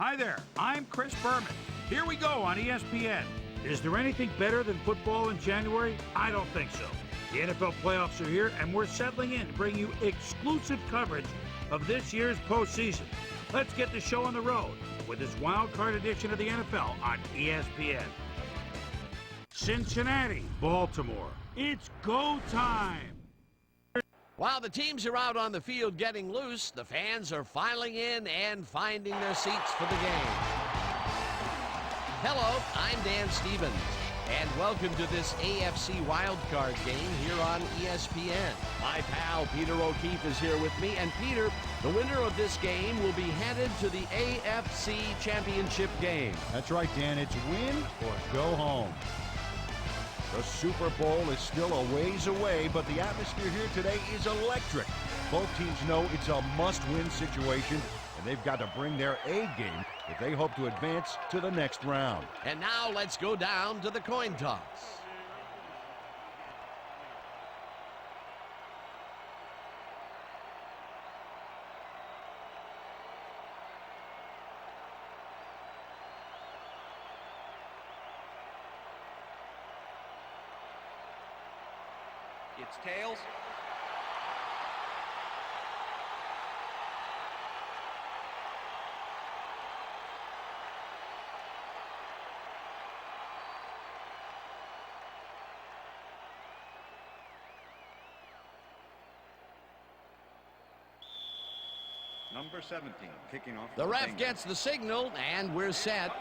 Hi there, I'm Chris Berman. Here we go on ESPN. Is there anything better than football in January? I don't think so. The NFL playoffs are here, and we're settling in to bring you exclusive coverage of this year's postseason. Let's get the show on the road with this wild card edition of the NFL on ESPN. Cincinnati, Baltimore. It's go time. While the teams are out on the field getting loose, the fans are filing in and finding their seats for the game. Hello, I'm Dan Stevens, and welcome to this AFC wildcard game here on ESPN. My pal Peter O'Keefe is here with me, and Peter, the winner of this game will be headed to the AFC Championship game. That's right, Dan. It's win or go home. The Super Bowl is still a ways away, but the atmosphere here today is electric. Both teams know it's a must-win situation, and they've got to bring their A game if they hope to advance to the next round. And now let's go down to the coin toss. It's tails. Number 17, kicking off. The ref gets the signal, and we're set.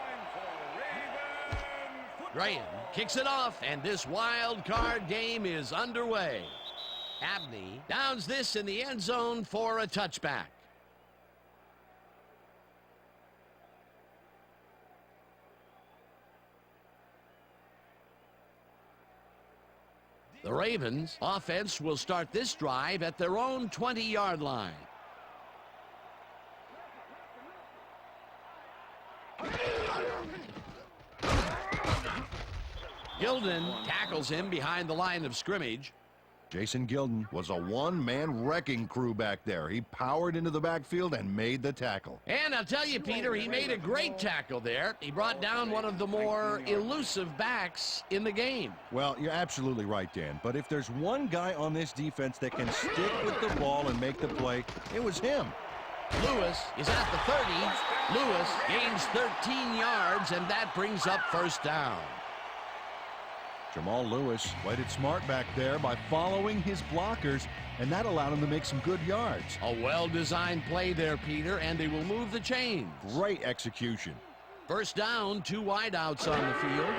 Graham kicks it off, and this wild card game is underway. Abney downs this in the end zone for a touchback. The Ravens offense will start this drive at their own 20-yard line. Gilden tackles him behind the line of scrimmage. Jason Gilden was a one-man wrecking crew back there. He powered into the backfield and made the tackle. And I'll tell you, Peter, he made a great tackle there. He brought down one of the more elusive backs in the game. Well, you're absolutely right, Dan. But if there's one guy on this defense that can stick with the ball and make the play, it was him. Lewis is at the 30. Lewis gains 13 yards, and that brings up first down. Jamal Lewis played it smart back there by following his blockers, and that allowed him to make some good yards. A well-designed play there, Peter, and they will move the chains. Great execution. First down, 2 wideouts on the field.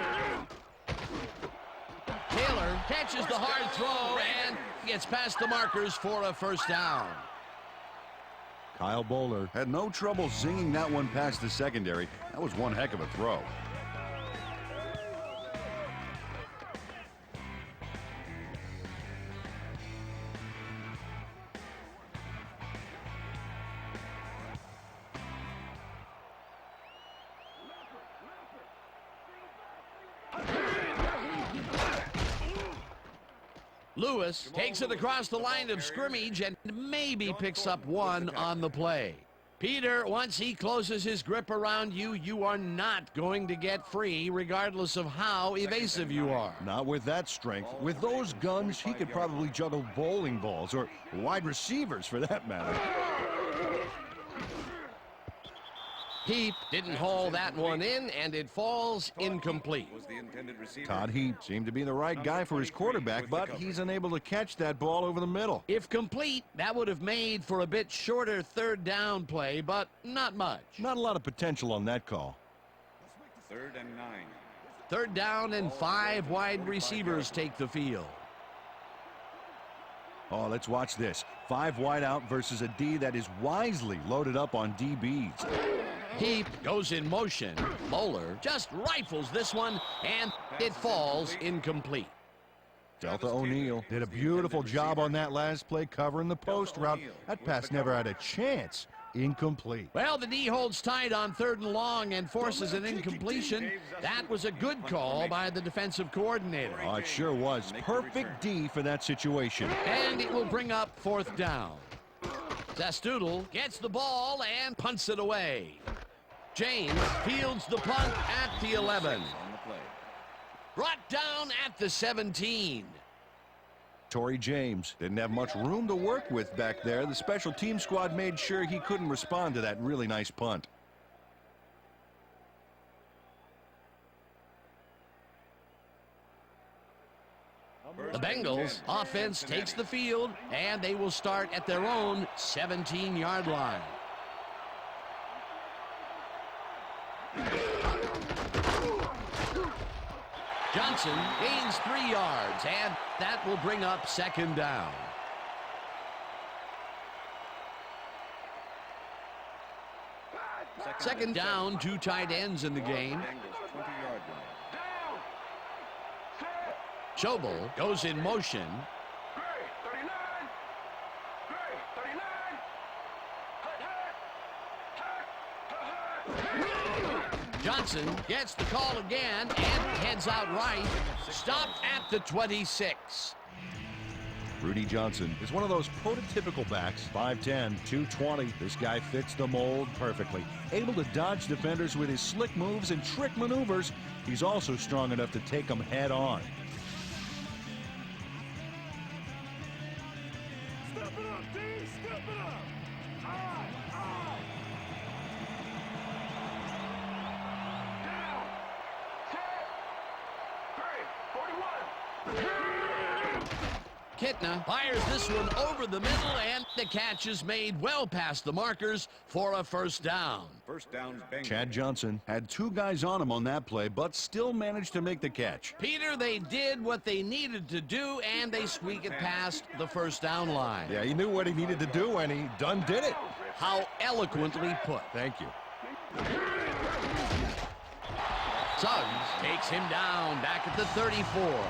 Taylor catches the hard throw and gets past the markers for a first down. Kyle Bowler had no trouble zinging that one past the secondary. That was one heck of a throw. Lewis takes it across the line of scrimmage and maybe picks up one on the play. Peter, once he closes his grip around you, you are not going to get free regardless of how evasive you are. Not with that strength. With those guns, he could probably juggle bowling balls or wide receivers for that matter. Heap didn't haul that one in, and it falls incomplete. Todd Heap seemed to be the right guy for his quarterback, but he's unable to catch that ball over the middle. If complete, that would have made for a bit shorter third down play, but not much. Not a lot of potential on that call. 3rd and 9. Third down and 5 wide receivers take the field. Oh, let's watch this. 5 wide out versus a D that is wisely loaded up on DBs. Heap goes in motion. Bowler just rifles this one, and it falls incomplete. Delta O'Neal did a beautiful job on that last play covering the post route. That pass never had a chance. Incomplete. Well, the D holds tight on 3rd and long and forces an incompletion. That was a good call by the defensive coordinator. Oh, it sure was. Perfect D for that situation. And it will bring up 4th down. Zastoodle gets the ball and punts it away. James fields the punt at the 11. On the play. Brought down at the 17. Torrey James didn't have much room to work with back there. The special team squad made sure he couldn't respond to that really nice punt. The Bengals offense takes the field, and they will start at their own 17-yard line. Johnson gains 3 yards, and that will bring up second down. Second down, 2 tight ends in the game. Bengals 20-yard line. Schobel goes in motion. Johnson gets the call again and heads out right. Stopped at the 26. Rudy Johnson is one of those prototypical backs. 5'10", 220. This guy fits the mold perfectly. Able to dodge defenders with his slick moves and trick maneuvers. He's also strong enough to take them head on. Step it up, D! Step it up! Down! Set! 41! Kitna fires this one over the middle, and the catch is made well past the markers for a first down. First down, Bengals. Chad Johnson had 2 guys on him on that play, but still managed to make the catch. Peter, they did what they needed to do, and they squeak it past the first down line. Yeah, he knew what he needed to do, and he done did it. How eloquently put. Thank you. Suggs takes him down back at the 34.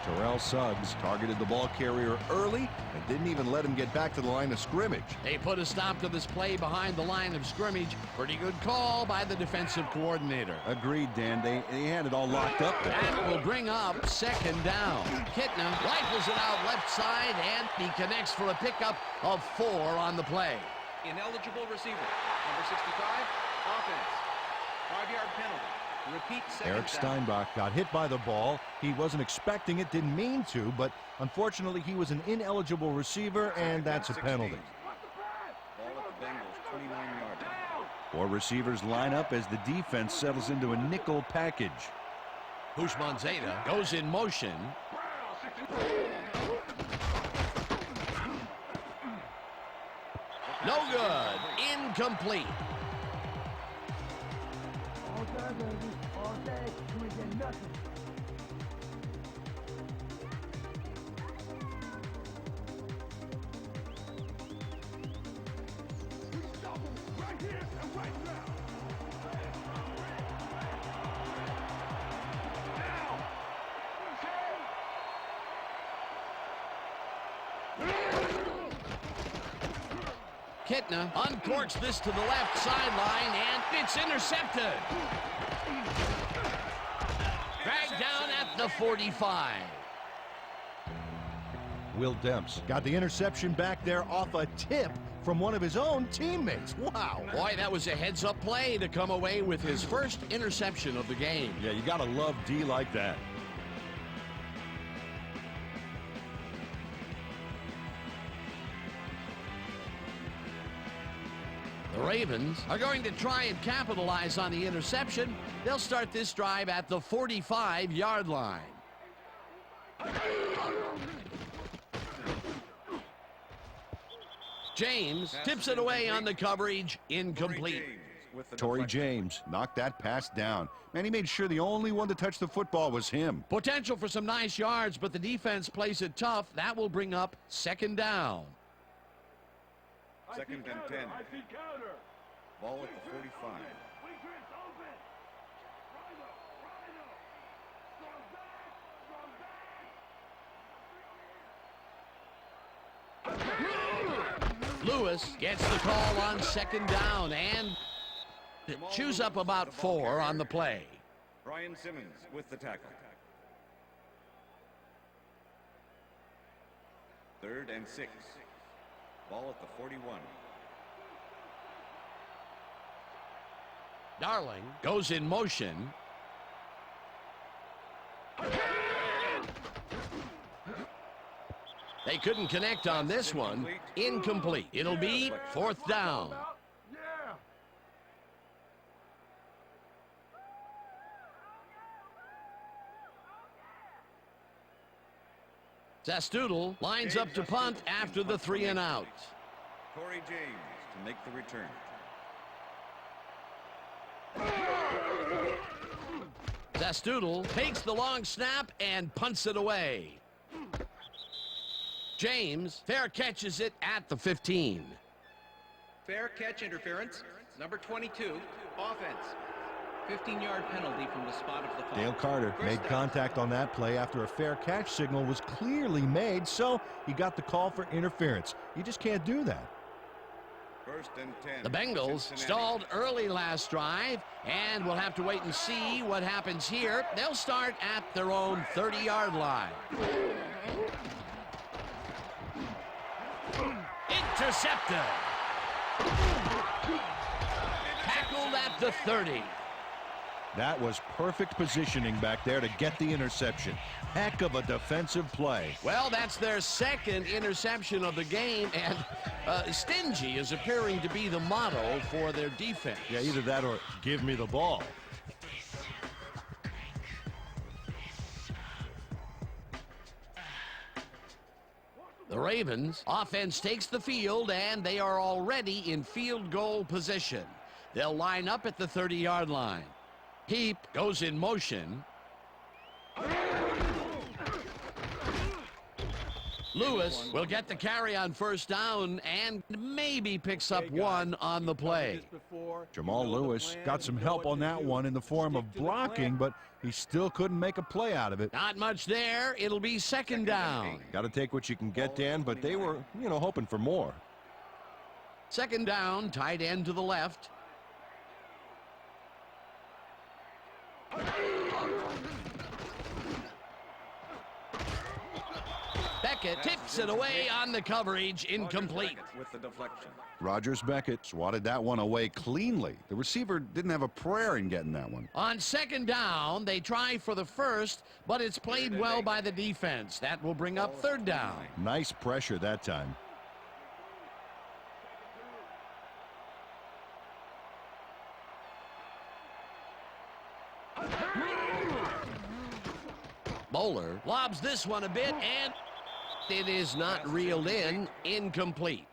Terrell Suggs targeted the ball carrier early and didn't even let him get back to the line of scrimmage. They put a stop to this play behind the line of scrimmage. Pretty good call by the defensive coordinator. Agreed, Dan. They had it all locked up there. That will bring up second down. Kitna rifles it out left side, and he connects for a pickup of 4 on the play. Ineligible receiver. Number 65, offense. 5-yard penalty. Repeat second Eric down. Steinbach got hit by the ball. He wasn't expecting it, didn't mean to, but unfortunately he was an ineligible receiver, and that's a penalty. Ball at the Bengals 29-yard line. 4 receivers line up as the defense settles into a nickel package. Hushman Zeta goes in motion. No good. Incomplete. All day, baby. All day. You ain't getting nothing. We stop him right here and right now. Now. Kitna uncorks this to the left sideline, and it's intercepted. Dragged down at the 45. Will Demps got the interception back there off a tip from one of his own teammates. Wow. Boy, that was a heads-up play to come away with his first interception of the game. Yeah, you gotta love D like that. The Ravens are going to try and capitalize on the interception. They'll start this drive at the 45-yard line. James tips it away on the coverage. Incomplete. Torrey James knocked that pass down. Man, he made sure the only one to touch the football was him. Potential for some nice yards, but the defense plays it tough. That will bring up second down. Second and 10. I see counter. Ball at the 45. Lewis gets the call on second down and chews up about 4 on the play. Brian Simmons with the tackle. Third and 6. Ball at the 41. Darling goes in motion. They couldn't connect on this one. Incomplete. It'll be 4th down. Zastoodle lines up to punt after the 3 and out. Corey James to make the return. Zastoodle takes the long snap and punts it away. James fair catches it at the 15. Fair catch interference. Number 22, offense. 15-yard penalty from the spot of the foul. Dale Carter made contact on that play after a fair catch signal was clearly made, so he got the call for interference. You just can't do that. 1st and 10. The Bengals stalled early last drive, and we'll have to wait and see what happens here. They'll start at their own 30-yard line. Intercepted. Tackled at the 30. That was perfect positioning back there to get the interception. Heck of a defensive play. Well, that's their second interception of the game, and stingy is appearing to be the motto for their defense. Yeah, either that or give me the ball. The Ravens offense takes the field, and they are already in field goal position. They'll line up at the 30-yard line. Heap goes in motion. Lewis will get the carry on 1st down and maybe picks up 1 on the play. Jamal Lewis got some help on that one in the form of blocking, but he still couldn't make a play out of it. Not much there. It'll be 2nd down. Got to take what you can get, Dan, but they were, hoping for more. 2nd down, tight end to the left. Beckett tips it away on the coverage, incomplete. With the deflection. Rogers Beckett swatted that one away cleanly. The receiver didn't have a prayer in getting that one. On 2nd down, they try for the 1st, but it's played well by the defense. That will bring up 3rd down. Nice pressure that time. Bowler lobs this one a bit, and it is not reeled in. Incomplete.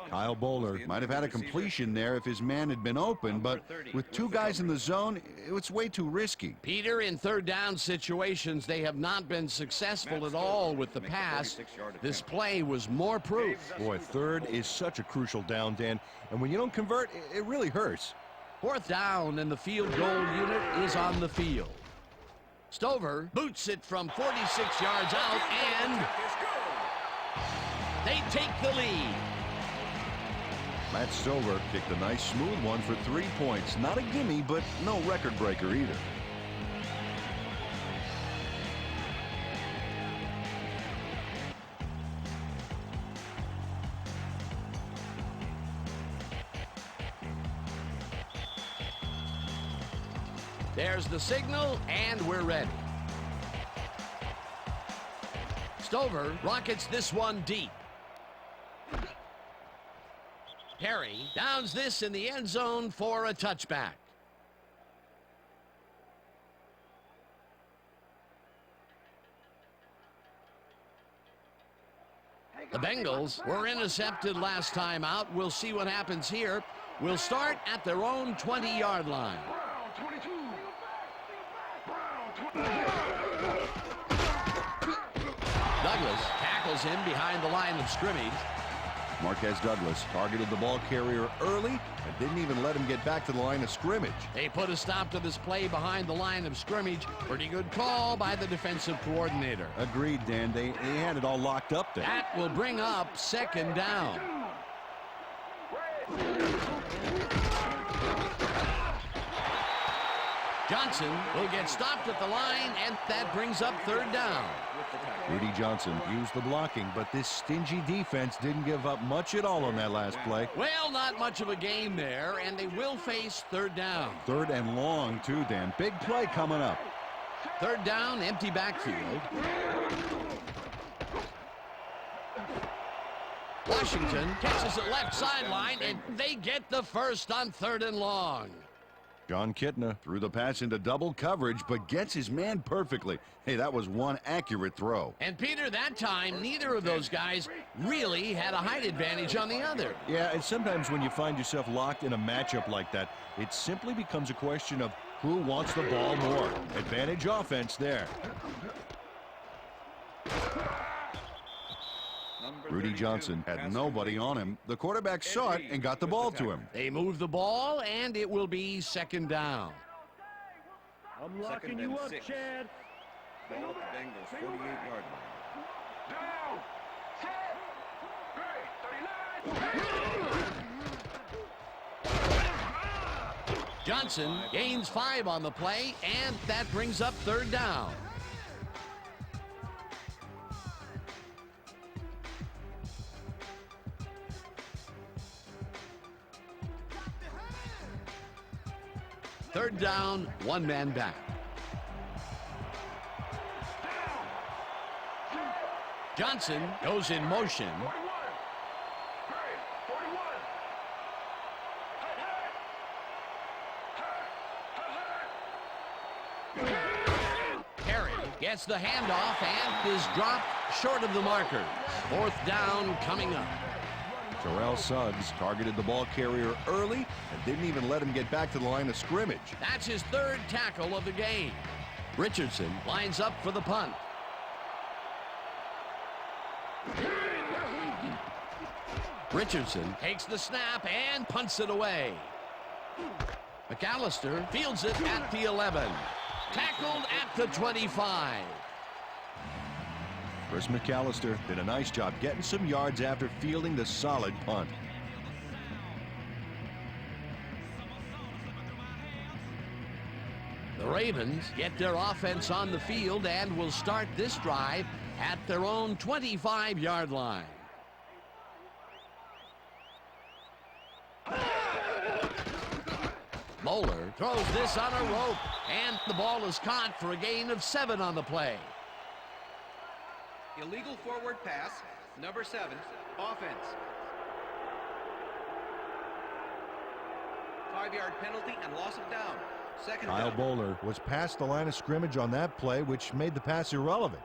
Kyle Bowler might have had a completion there if his man had been open, but with 2 guys in the zone, it's way too risky. Peter, in 3rd down situations, they have not been successful at all with the pass. This play was more proof. Boy, 3rd is such a crucial down, Dan, and when you don't convert, it really hurts. 4th down, and the field goal unit is on the field. Stover boots it from 46 yards out, and they take the lead. Matt Stover kicked a nice smooth one for 3 points. Not a gimme, but no record breaker either. There's the signal, and we're ready. Stover rockets this one deep. Perry downs this in the end zone for a touchback. The Bengals were intercepted last time out. We'll see what happens here. We'll start at their own 20-yard line. Douglas tackles him behind the line of scrimmage. Marquez Douglas targeted the ball carrier early and didn't even let him get back to the line of scrimmage. They put a stop to this play behind the line of scrimmage. Pretty good call by the defensive coordinator. Agreed, Dan. They had it all locked up there. That will bring up 2nd down. Johnson will get stopped at the line, and that brings up third down. Rudy Johnson used the blocking, but this stingy defense didn't give up much at all on that last play. Well, not much of a game there, and they will face third down. Third and long, too, Dan. Big play coming up. Third down, empty backfield. Washington catches it left sideline, and they get the first on third and long. John Kitna threw the pass into double coverage, but gets his man perfectly. Hey, that was one accurate throw. And Peter, that time, neither of those guys really had a height advantage on the other. Yeah, and sometimes when you find yourself locked in a matchup like that, it simply becomes a question of who wants the ball more. Advantage offense there. Rudy Johnson had nobody on him. The quarterback saw it and got the ball to him. They move the ball, and it will be second down. I'm locking you up, Chad. Ball at the Bengals, 48-yard line. Johnson gains 5 on the play, and that brings up third down. Third down, one man back. Johnson goes in motion. Perry gets the handoff and is dropped short of the marker. Fourth down coming up. Terrell Suggs targeted the ball carrier early and didn't even let him get back to the line of scrimmage. That's his third tackle of the game. Richardson lines up for the punt. Richardson takes the snap and punts it away. McAllister fields it at the 11. Tackled at the 25. Chris McAllister did a nice job getting some yards after fielding the solid punt. The Ravens get their offense on the field and will start this drive at their own 25-yard line. Moeller throws this on a rope, and the ball is caught for a gain of 7 on the play. Illegal forward pass, number 7, offense. 5-yard penalty and loss of down. Second Kyle down. Bowler was past the line of scrimmage on that play, which made the pass irrelevant.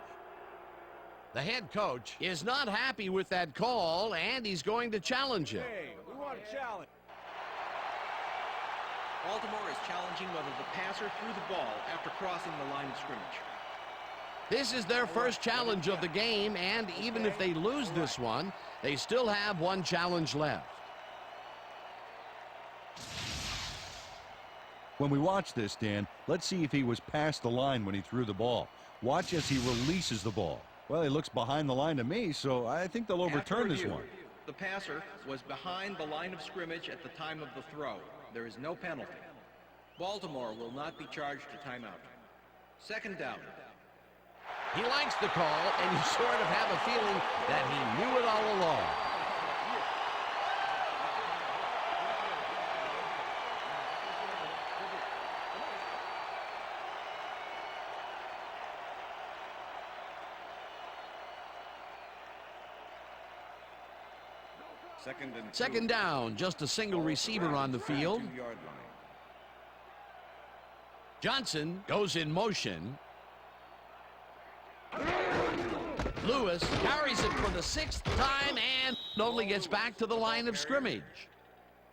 The head coach is not happy with that call, and he's going to challenge it. Hey, we want a challenge. Baltimore is challenging whether the passer threw the ball after crossing the line of scrimmage. This is their first challenge of the game, and even if they lose this one, they still have one challenge left. When we watch this, Dan, let's see if he was past the line when he threw the ball. Watch as he releases the ball. Well, he looks behind the line to me, so I think they'll overturn this one. The passer was behind the line of scrimmage at the time of the throw. There is no penalty. Baltimore will not be charged a timeout. Second down. He likes the call, and you sort of have a feeling that he knew it all along. Second down, just a single receiver on the field. 2-yard line. Johnson goes in motion. Lewis carries it for the 6th time and only gets back to the line of scrimmage.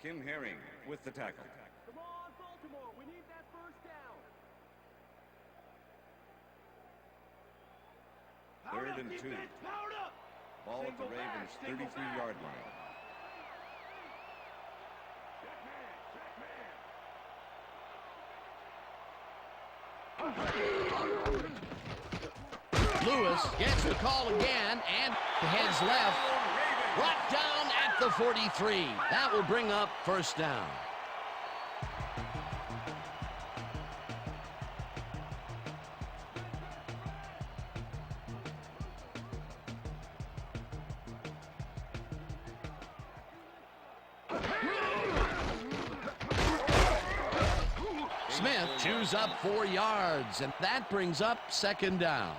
Kim Herring with the tackle. Come on, Baltimore. We need that first down. 3rd and 2. Ball at the Ravens' 33-yard line. Lewis gets the call again and heads left. Brought down at the 43. That will bring up first down. Smith chews up 4 yards, and that brings up second down.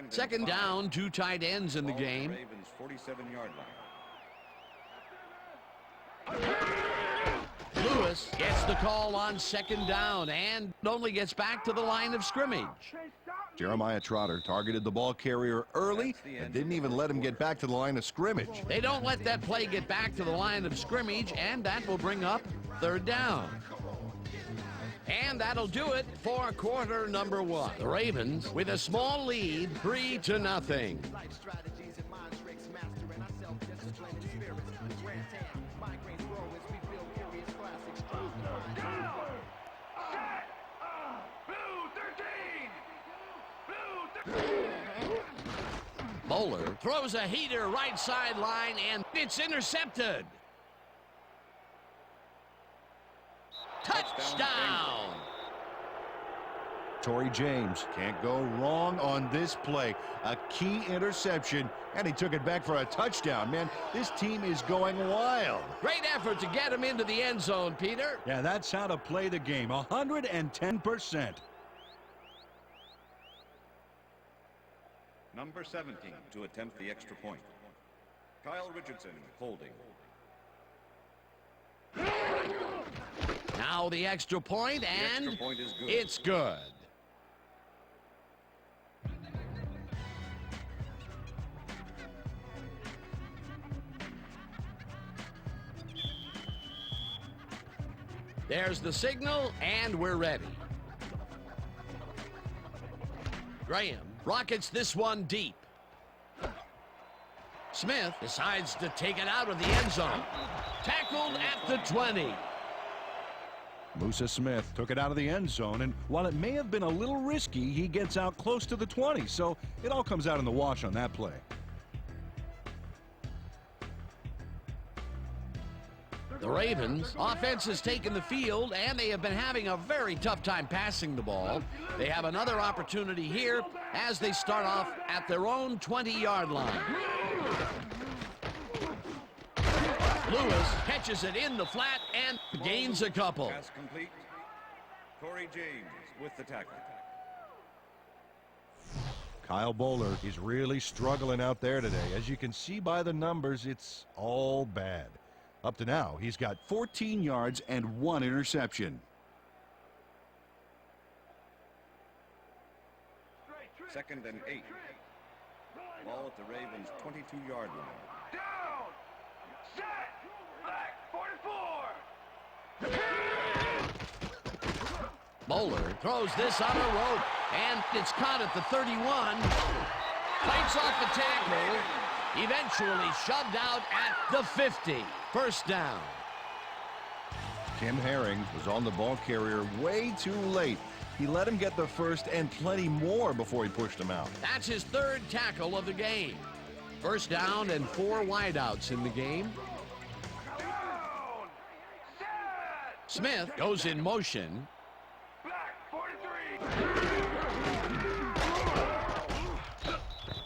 Second down, 2 tight ends in the game. Ravens 47-yard line. Lewis gets the call on second down and only gets back to the line of scrimmage. Jeremiah Trotter targeted the ball carrier early and didn't even let him get back to the line of scrimmage. They don't let that play get back to the line of scrimmage, and that will bring up third down. And that'll do it for quarter number 1. The Ravens with a small lead, 3-0. Bowler throws a heater right sideline, and it's intercepted. Touchdown! Torrey James can't go wrong on this play. A key interception, and he took it back for a touchdown. Man, this team is going wild. Great effort to get him into the end zone, Peter. Yeah, that's how to play the game. 110%. Number 17 to attempt the extra point. Kyle Richardson holding. Now the extra point, and The extra point is good. it's good. There's the signal, and we're ready. Graham rockets this one deep. Smith decides to take it out of the end zone. Tackled at the 20. Musa Smith took it out of the end zone, and while it may have been a little risky, he gets out close to the 20, so it all comes out in the wash on that play. The Ravens offense has taken the field, and they have been having a very tough time passing the ball. They have another opportunity here as they start off at their own 20-yard line. Lewis catches it in the flat and gains a couple. Pass complete. Torrey James with the tackle. Kyle Bowler is really struggling out there today. As you can see by the numbers, it's all bad. Up to now, he's got 14 yards and 1 interception. Second and 8. Ball at the Ravens 22-yard line. Down! Set! Back! 44! Bowler throws this on a rope, and it's caught at the 31. Fights off the tackle. Eventually shoved out at the 50. First down. Tim Herring was on the ball carrier way too late. He let him get the first and plenty more before he pushed him out. That's his 3rd tackle of the game. First down and 4 wideouts in the game. Down! Set! Smith goes in motion. Back! 43!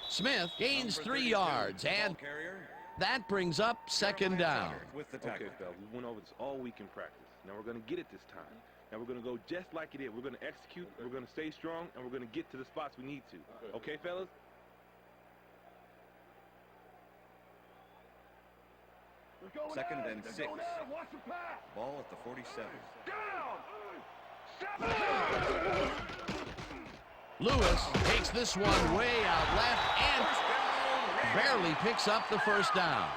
Smith gains 3 yards, and Ball carrier that brings up second down. with the tackle. Okay, fellas, we went over this all week in practice. Now we're going to get it this time. Now we're going to go just like it is. We're going to execute, we're going to stay strong, and we're going to get to the spots we need to. Okay, fellas? Second and 6. Watch the pass! Ball at the 47. Down! 7! Lewis takes this one way out left and barely picks up the first down.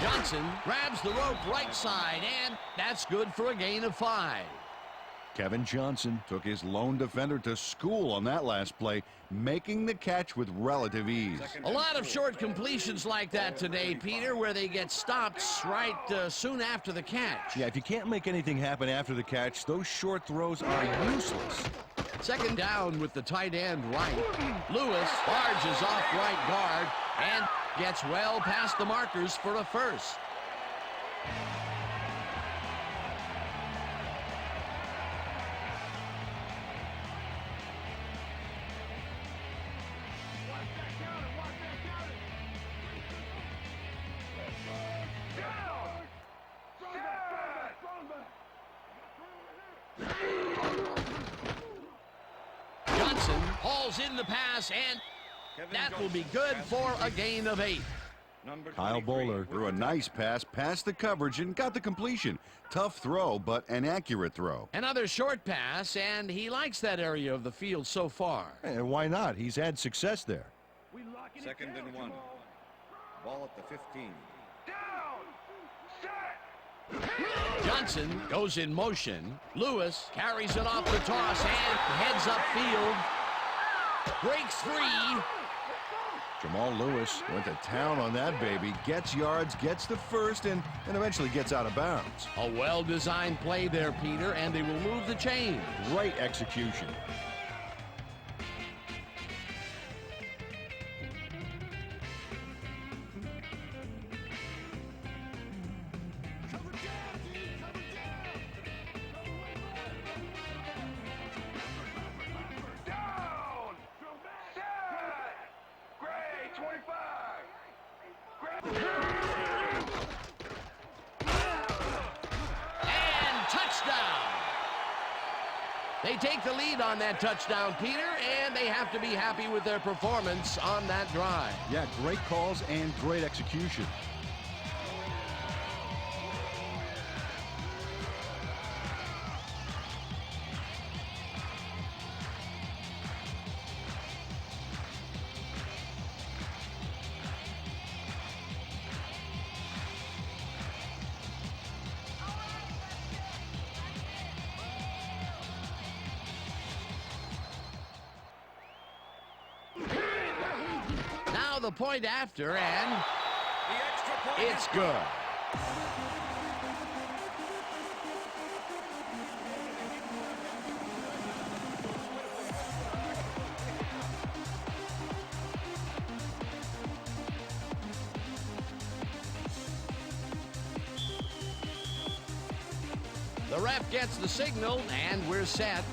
Johnson grabs the rope right side, and that's good for a gain of 5. Kevin Johnson took his lone defender to school on that last play, making the catch with relative ease. A lot of short completions like that today, Peter, where they get stopped right soon after the catch. Yeah, if you can't make anything happen after the catch, those short throws are useless. Second down with the tight end right. Lewis barges off right guard and gets well past the markers for a first. Johnson hauls in the pass, and that will be good for a gain of 8. Kyle Bowler threw a nice pass past the coverage and got the completion. Tough throw, but an accurate throw. Another short pass, and he likes that area of the field so far. And why not? He's had success there. Second and 1. Ball at the 15. Johnson goes in motion. Lewis carries it off the toss and heads upfield. Breaks free. Jamal Lewis went to town on that baby. Gets yards, gets the first, and eventually gets out of bounds. A well-designed play there, Peter, and they will move the chain. Great execution. They take the lead on that touchdown, Peter, and they have to be happy with their performance on that drive. Yeah, great calls and great execution. The point after, and it's good. The ref gets the signal, and we're set.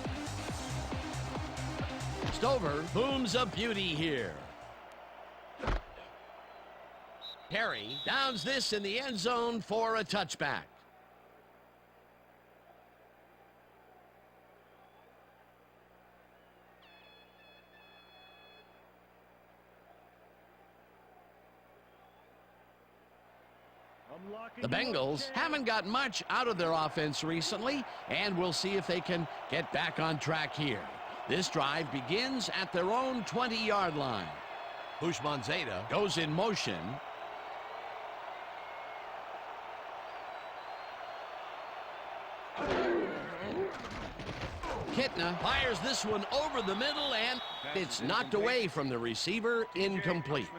Stover booms a beauty here. Perry downs this in the end zone for a touchback. The Bengals haven't got much out of their offense recently, and we'll see if they can get back on track here. This drive begins at their own 20-yard line. Bushmanzada goes in motion. Kitna fires this one over the middle, and it's knocked away from the receiver, incomplete.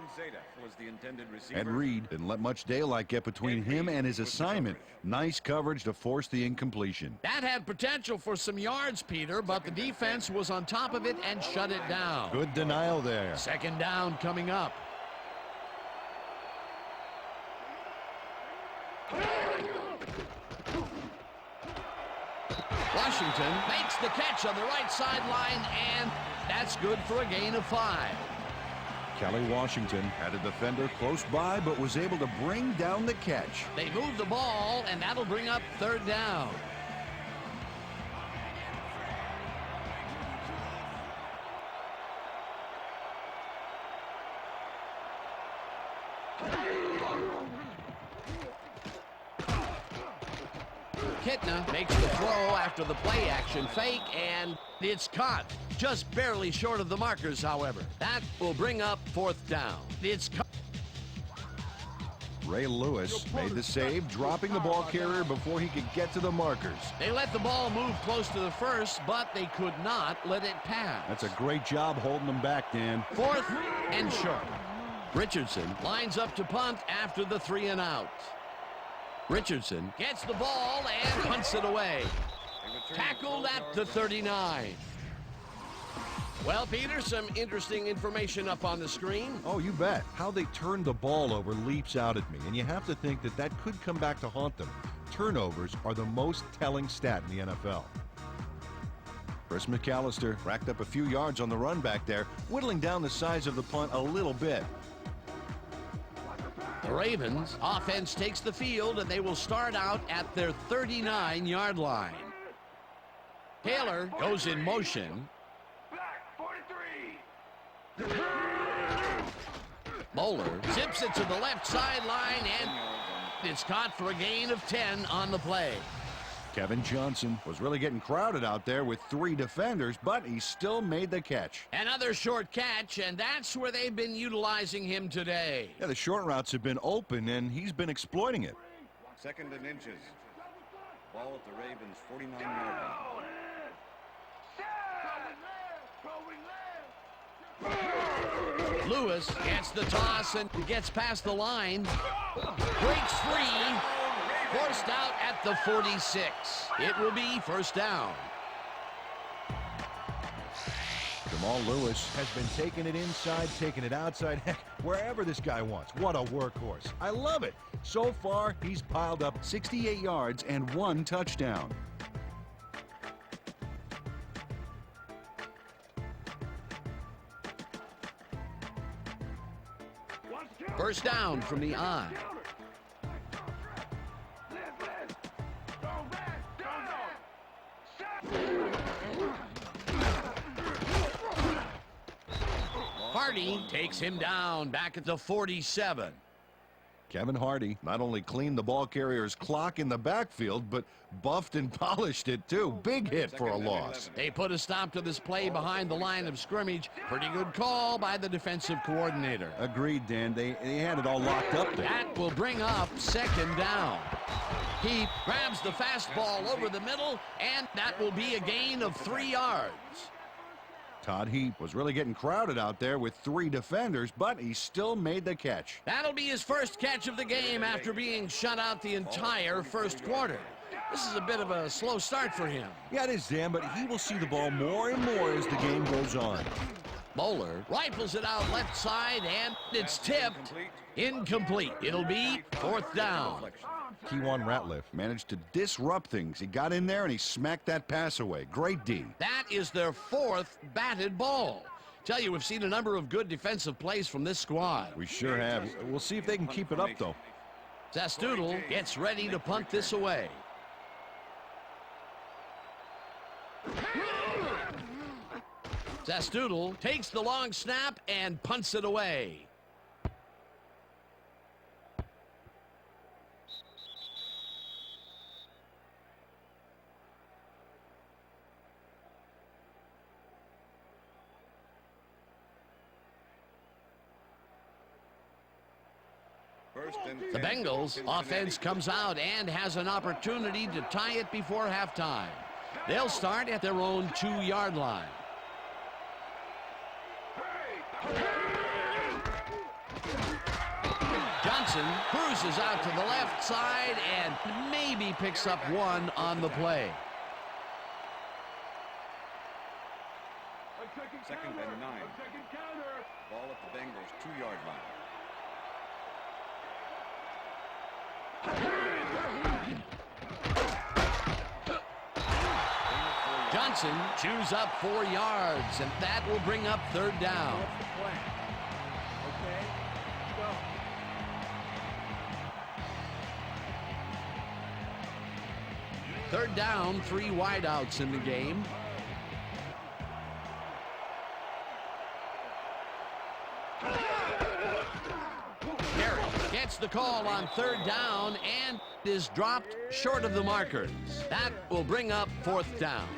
Ed Reed didn't let much daylight get between him and his assignment. Nice coverage to force the incompletion. That had potential for some yards, Peter, but the defense was on top of it and shut it down. Good denial there. Second down coming up. Washington makes the catch on the right sideline, and that's good for a gain of 5. Kelly Washington had a defender close by, but was able to bring down the catch. They move the ball, and that'll bring up third down. Kitna makes the throw after the play-action fake, and it's caught. Just barely short of the markers, however. That will bring up fourth down. It's caught. Ray Lewis made the save, dropping the ball carrier before he could get to the markers. They let the ball move close to the first, but they could not let it pass. That's a great job holding them back, Dan. 4th and short. Richardson lines up to punt after the 3 and out. Richardson gets the ball and punts it away. Tackled at the 39. Well, Peter, some interesting information up on the screen. Oh, you bet. How they turned the ball over leaps out at me, and you have to think that that could come back to haunt them. Turnovers are the most telling stat in the NFL. Chris McAllister racked up a few yards on the run back there, whittling down the size of the punt a little bit. The Ravens offense takes the field, and they will start out at their 39-yard line. Taylor goes in motion. Bowler zips it to the left sideline, and it's caught for a gain of 10 on the play. Kevin Johnson was really getting crowded out there with 3 defenders, but he still made the catch. Another short catch, and that's where they've been utilizing him today. Yeah, the short routes have been open, and he's been exploiting it. 2nd and inches. Ball at the Ravens' 49-yard line. Lewis gets the toss and gets past the line. Breaks free. Forced out at the 46. It will be first down. Jamal Lewis has been taking it inside, taking it outside, heck, wherever this guy wants. What a workhorse. I love it. So far, he's piled up 68 yards and 1 touchdown. First down from the I. Hardy takes him down back at the 47. Kevin Hardy not only cleaned the ball carrier's clock in the backfield, but buffed and polished it too. Big hit for a loss. They put a stop to this play behind the line of scrimmage. Pretty good call by the defensive coordinator. Agreed, Dan. They had it all locked up there. That will bring up 2nd down. He grabs the fastball over the middle, and that will be a gain of 3 yards. Todd Heap was really getting crowded out there with 3 defenders, but he still made the catch. That'll be his first catch of the game after being shut out the entire first quarter. This is a bit of a slow start for him. Yeah, it is, Dan, but he will see the ball more and more as the game goes on. Bowler rifles it out left side, and it's tipped. Incomplete. It'll be 4th down. Keywan Ratliff managed to disrupt things. He got in there and he smacked that pass away. Great D. That is their 4th batted ball. Tell you, we've seen a number of good defensive plays from this squad. We sure have. We'll see if they can keep it up, though. Zastoodle gets ready to punt this away. Zastoodle takes the long snap and punts it away. The Bengals offense comes out and has an opportunity to tie it before halftime. They'll start at their own 2-yard line. Johnson cruises out to the left side and maybe picks up 1 on the play. 2nd and 9. Ball at the Bengals' 2-yard line. Johnson chews up 4 yards, and that will bring up 3rd down. Third down, 3 wideouts in the game. Terry gets the call on 3rd down and is dropped short of the markers. That will bring up 4th down.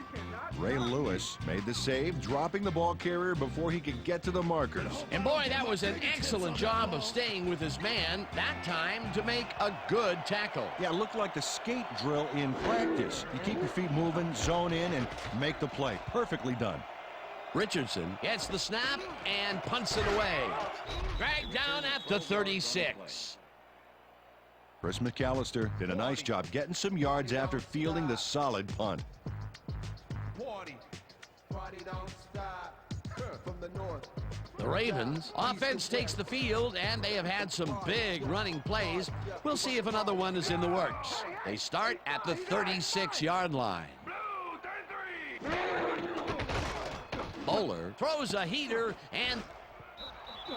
Ray Lewis made the save, dropping the ball carrier before he could get to the markers. And boy, that was an excellent job of staying with his man, that time to make a good tackle. Yeah, it looked like the skate drill in practice. You keep your feet moving, zone in, and make the play. Perfectly done. Richardson gets the snap and punts it away. Dragged down at the 36. Chris McAllister did a nice job getting some yards after fielding the solid punt. The Ravens offense takes the field, and they have had some big running plays. We'll see if another one is in the works. They start at the 36-yard line. Bowler throws a heater, and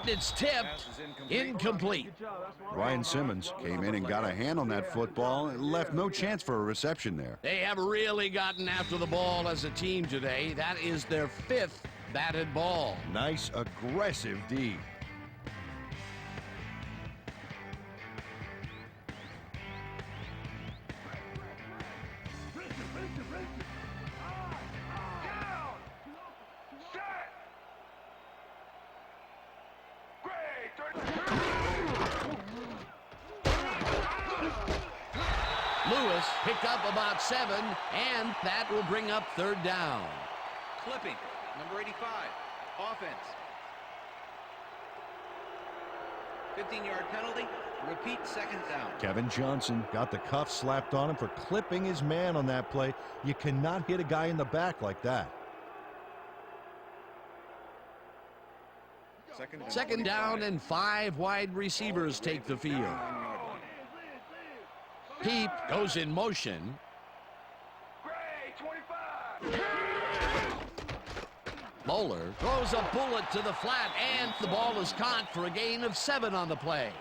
it's tipped incomplete. Ryan Simmons came in and got a hand on that football and left no chance for a reception there. They have really gotten after the ball as a team today. That is their 5th batted ball. Nice, aggressive D. Lewis picked up about 7, and that will bring up 3rd down. Clipping, number 85, offense. 15-yard penalty, repeat 2nd down. Kevin Johnson got the cuff slapped on him for clipping his man on that play. You cannot hit a guy in the back like that. 2nd down, and 5 wide receivers take the field. Peep goes in motion. Bowler throws a bullet to the flat, and the ball is caught for a gain of 7 on the play.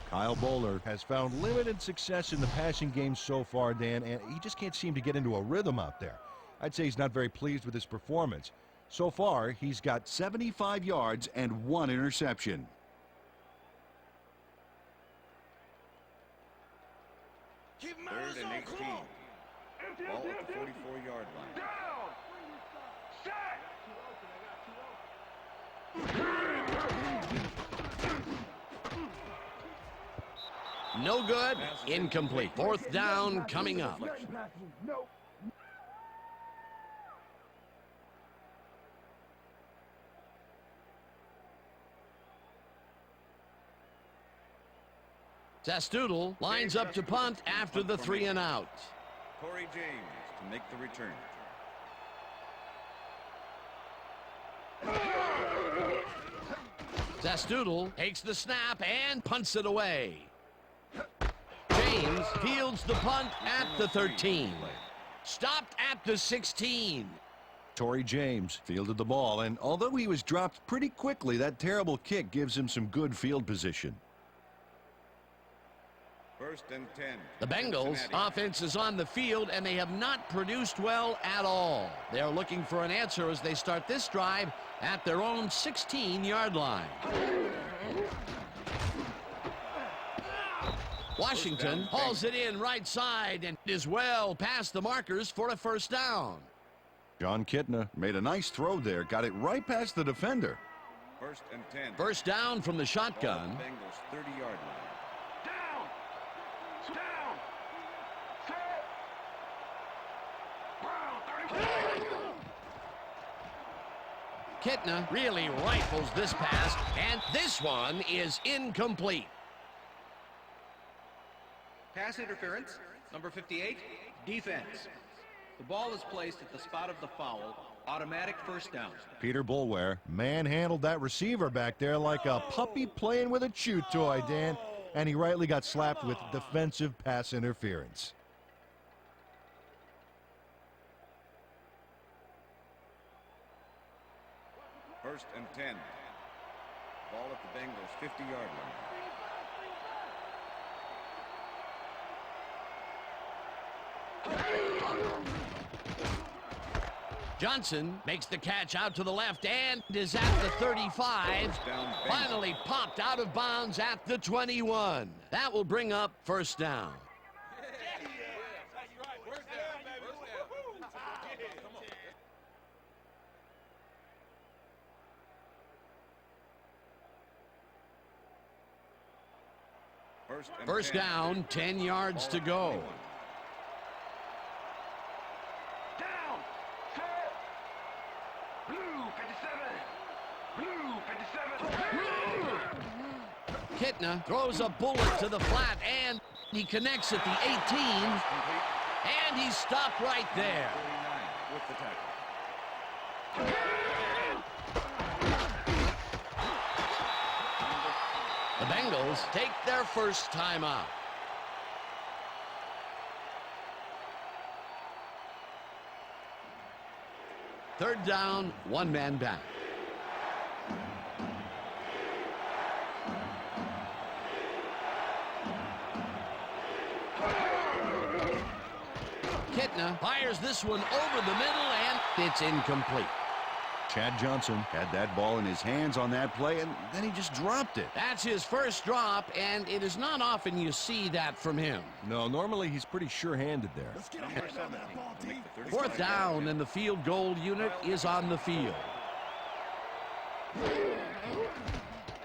Kyle Bowler has found limited success in the passing game so far, Dan, and he just can't seem to get into a rhythm out there. I'd say he's not very pleased with his performance. So far, he's got 75 yards and 1 interception. Third and 18. Ball at the 44-yard line. No good. Incomplete. 4th down coming up. Sastoodle lines up to punt after the 3 and out. Corey James to make the return. Sastoodle takes the snap and punts it away. James fields the punt at the 13. Stopped at the 16. Torrey James fielded the ball, and although he was dropped pretty quickly, that terrible kick gives him some good field position. 1st and 10. The Bengals offense is on the field, and they have not produced well at all. They are looking for an answer as they start this drive at their own 16-yard line. Washington hauls it in right side and is well past the markers for a 1st down. John Kitna made a nice throw there, got it right past the defender. 1st and 10. 1st down from the shotgun. Bengals 30-yard line. Kitna really rifles this pass, and this one is incomplete. Pass interference, number 58, defense. The ball is placed at the spot of the foul, automatic 1st down. Peter Boulware manhandled that receiver back there like a puppy playing with a chew toy, Dan, and he rightly got slapped with defensive pass interference. First and 10. Ball at the Bengals 50-yard line. Johnson makes the catch out to the left and is at the 35. Finally popped out of bounds at the 21. That will bring up 1st down. First down, 10 yards to go. Down. Set. Blue 57. Blue 57. Kitna throws a bullet to the flat, and he connects at the 18. And he's stopped right there. 49 with the tackle. The Bengals take their first timeout. Third down, one man back. Kitna fires this one over the middle, and it's incomplete. Chad Johnson had that ball in his hands on that play, and then he just dropped it. That's his first drop, and it is not often you see that from him. No, normally he's pretty sure-handed there. Number 17 will make the 35 Fourth down, and the field goal unit is on the field.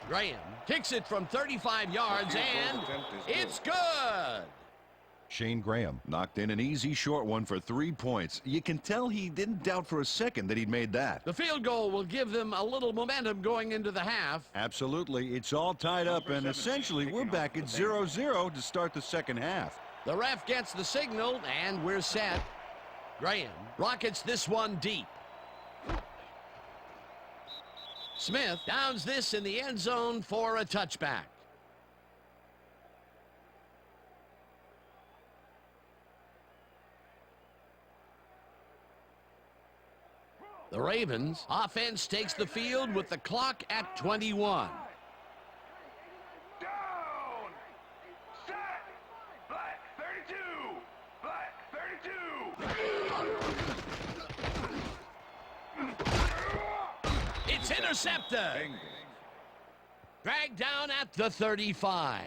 Graham kicks it from 35 yards, and it's good. Shane Graham knocked in an easy short one for 3 points. You can tell he didn't doubt for a second that he'd made that. The field goal will give them a little momentum going into the half. Absolutely. It's all tied up, and essentially we're back at 0-0 to start the second half. The ref gets the signal, and we're set. Graham rockets this one deep. Smith downs this in the end zone for a touchback. The Ravens offense takes the field with the clock at 21. Down. Set. Black 32. Black 32. It's intercepted. Dragged down at the 35.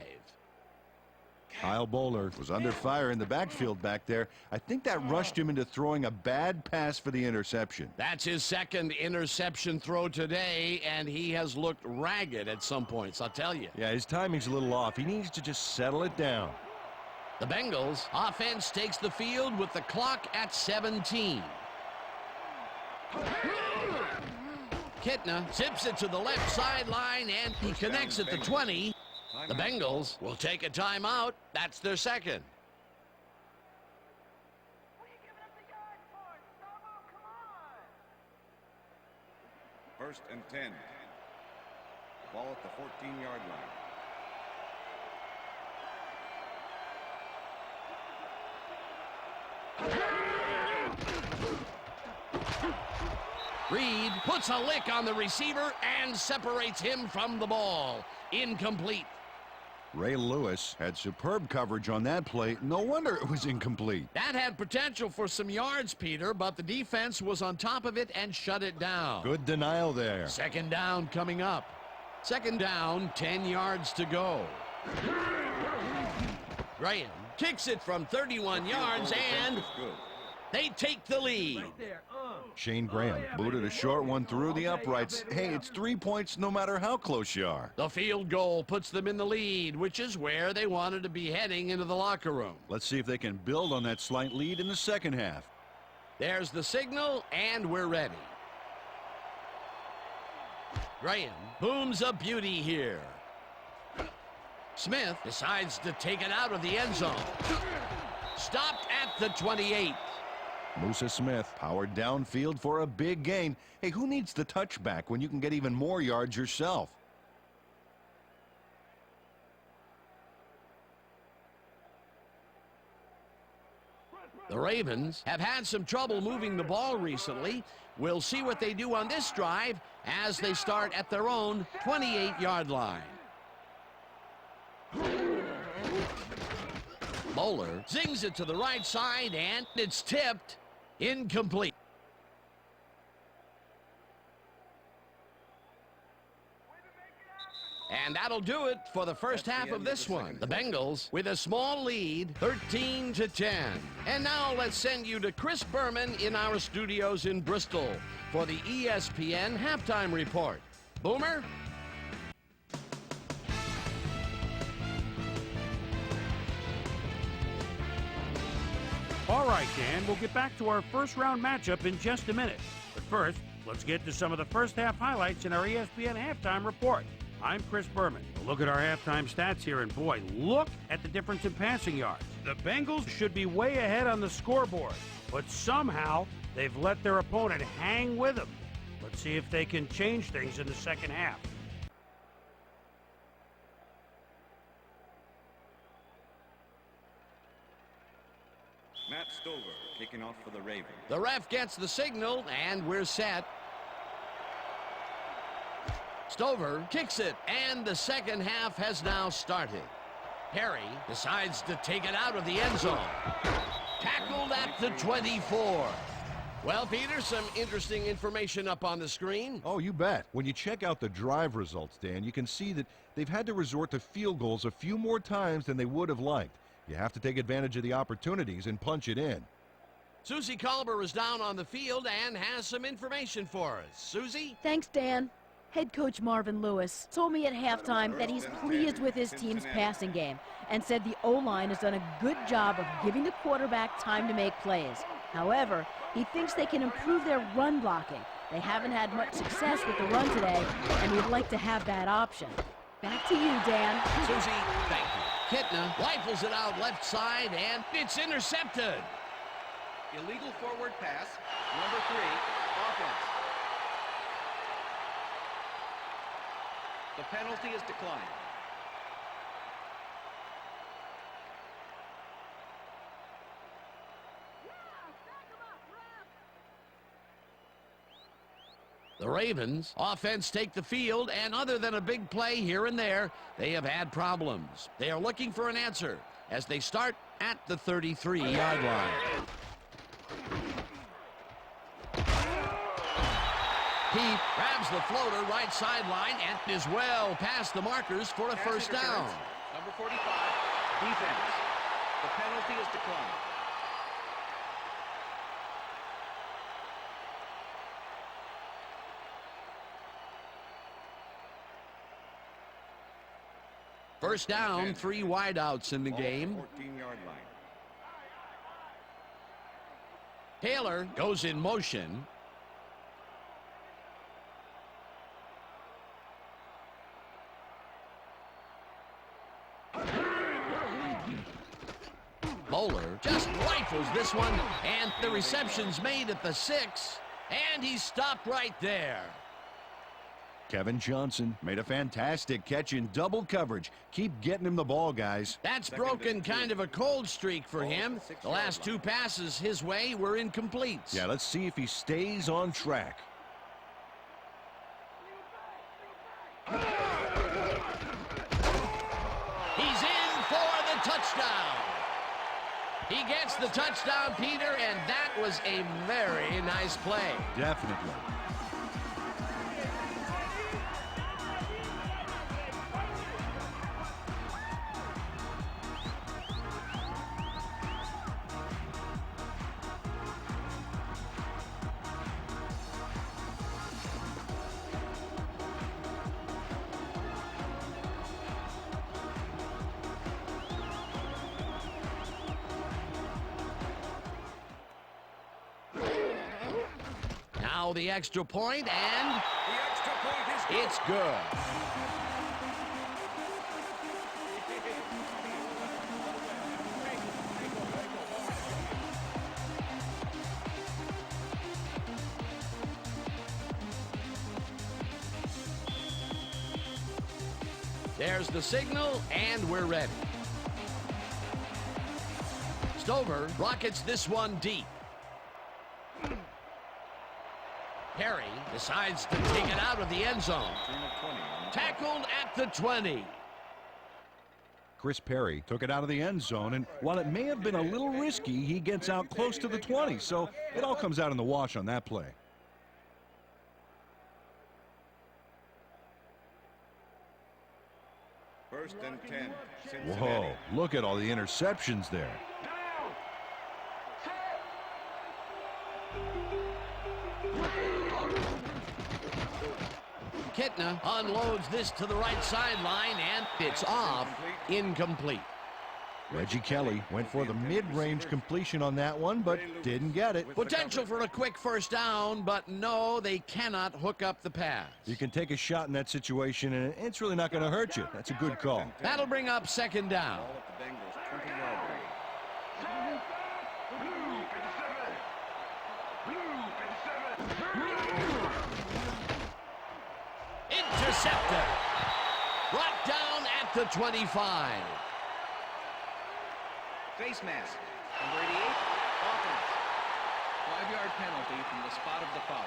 Kyle Bowler was under fire in the backfield back there. I think that rushed him into throwing a bad pass for the interception. That's his second interception throw today, and he has looked ragged at some points, I'll tell you. Yeah, his timing's a little off. He needs to just settle it down. The Bengals offense takes the field with the clock at 17. Kitna zips it to the left sideline, and he connects at the 20. The Bengals will take a timeout. That's their second. First and 10. Ball at the 14-yard line. Reed puts a lick on the receiver and separates him from the ball. Incomplete. Ray Lewis had superb coverage on that play. No wonder it was incomplete. That had potential for some yards, Peter, but the defense was on top of it and shut it down. Good denial there. Second down coming up. Second down, 10 yards to go. Graham kicks it from 31 yards, and they take the lead. Shane Graham booted a short one through the uprights. Hey, it's 3 points no matter how close you are. The field goal puts them in the lead, which is where they wanted to be heading into the locker room. Let's see if they can build on that slight lead in the second half. There's the signal, and we're ready. Graham booms a beauty here. Smith decides to take it out of the end zone. Stopped at the 28. Musa Smith powered downfield for a big gain. Hey, who needs the touchback when you can get even more yards yourself? The Ravens have had some trouble moving the ball recently. We'll see what they do on this drive as they start at their own 28-yard line. Bowler zings it to the right side, and it's tipped. Incomplete. And that'll do it for the first half of this one. The Bengals with a small lead, 13-10. And now let's send you to Chris Berman in our studios in Bristol for the ESPN halftime report. Boomer? All right, Dan, we'll get back to our first-round matchup in just a minute. But first, let's get to some of the first-half highlights in our ESPN halftime report. I'm Chris Berman. We'll look at our halftime stats here, and boy, look at the difference in passing yards. The Bengals should be way ahead on the scoreboard, but somehow they've let their opponent hang with them. Let's see if they can change things in the second half. Matt Stover kicking off for the Ravens. The ref gets the signal, and we're set. Stover kicks it, and the second half has now started. Perry decides to take it out of the end zone. Tackled at the 24. Well, Peter, some interesting information up on the screen. Oh, you bet. When you check out the drive results, Dan, you can see that they've had to resort to field goals a few more times than they would have liked. You have to take advantage of the opportunities and punch it in. Susie Colber is down on the field and has some information for us. Susie? Thanks, Dan. Head coach Marvin Lewis told me at halftime that he's pleased with his team's passing game and said the O-line has done a good job of giving the quarterback time to make plays. However, he thinks they can improve their run blocking. They haven't had much success with the run today, and he'd like to have that option. Back to you, Dan. Susie, thank you. Kitna rifles it out left side, and it's intercepted. Illegal forward pass, number 3, offense. The penalty is declined. The Ravens offense take the field, and other than a big play here and there, they have had problems. They are looking for an answer as they start at the 33-yard line. He grabs the floater right sideline and is well past the markers for a first down. Number 45, defense. The penalty is declined. First down, 3 wideouts in the game. 14-yard line. Taylor goes in motion. Bowler just rifles this one, and the reception's made at the 6, and he's stopped right there. Kevin Johnson made a fantastic catch in double coverage. Keep getting him the ball, guys. That's broken kind of a cold streak for him. The last 2 passes his way were incomplete. Yeah, let's see if he stays on track. He's in for the touchdown. He gets the touchdown, Peter, and that was a very nice play. Definitely. Now the extra point, and The extra point is good. it's good. There's the signal, and we're ready. Stover rockets this one deep. Perry decides to take it out of the end zone. Tackled at the 20. Chris Perry took it out of the end zone, and while it may have been a little risky, he gets out close to the 20, so it all comes out in the wash on that play. First and 10. Cincinnati. Whoa, look at all the interceptions there. Kitna unloads this to the right sideline, and it's off. Incomplete. Reggie Kelly went for the mid-range completion on that one, but didn't get it. Potential for a quick first down, but no, they cannot hook up the pass. You can take a shot in that situation, and it's really not going to hurt you. That's a good call. That'll bring up second down. Ball at the Bengals' 20-yard line. Interceptor. Brought down at the 25. Face mask. Number 88, offense. 5-yard penalty from the spot of the foul.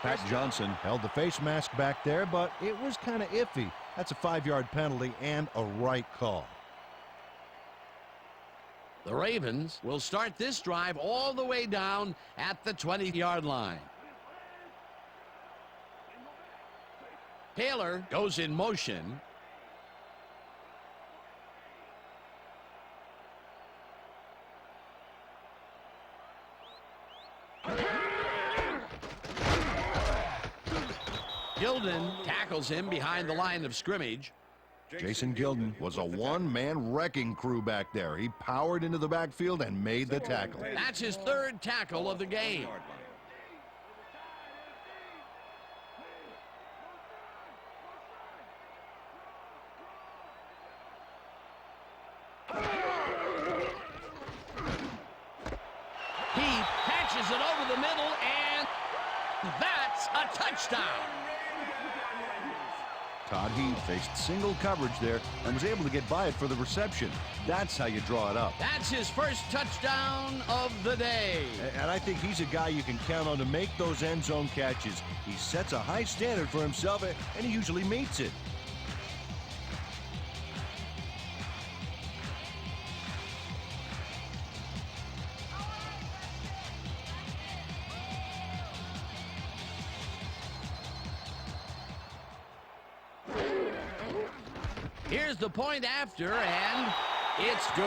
Pat Johnson held the face mask back there, but it was kind of iffy. That's a 5-yard penalty and a right call. The Ravens will start this drive all the way down at the 20-yard line. Taylor goes in motion. Gilden tackles him behind the line of scrimmage. Jason Gilden was a one-man wrecking crew back there. He powered into the backfield and made the tackle. That's his third tackle of the game. He patches it over the middle, and that's a touchdown. Todd Heath faced single coverage there and was able to get by it for the reception. That's how you draw it up. That's his first touchdown of the day. And I think he's a guy you can count on to make those end zone catches. He sets a high standard for himself, and he usually meets it. Here's the point after, and it's good.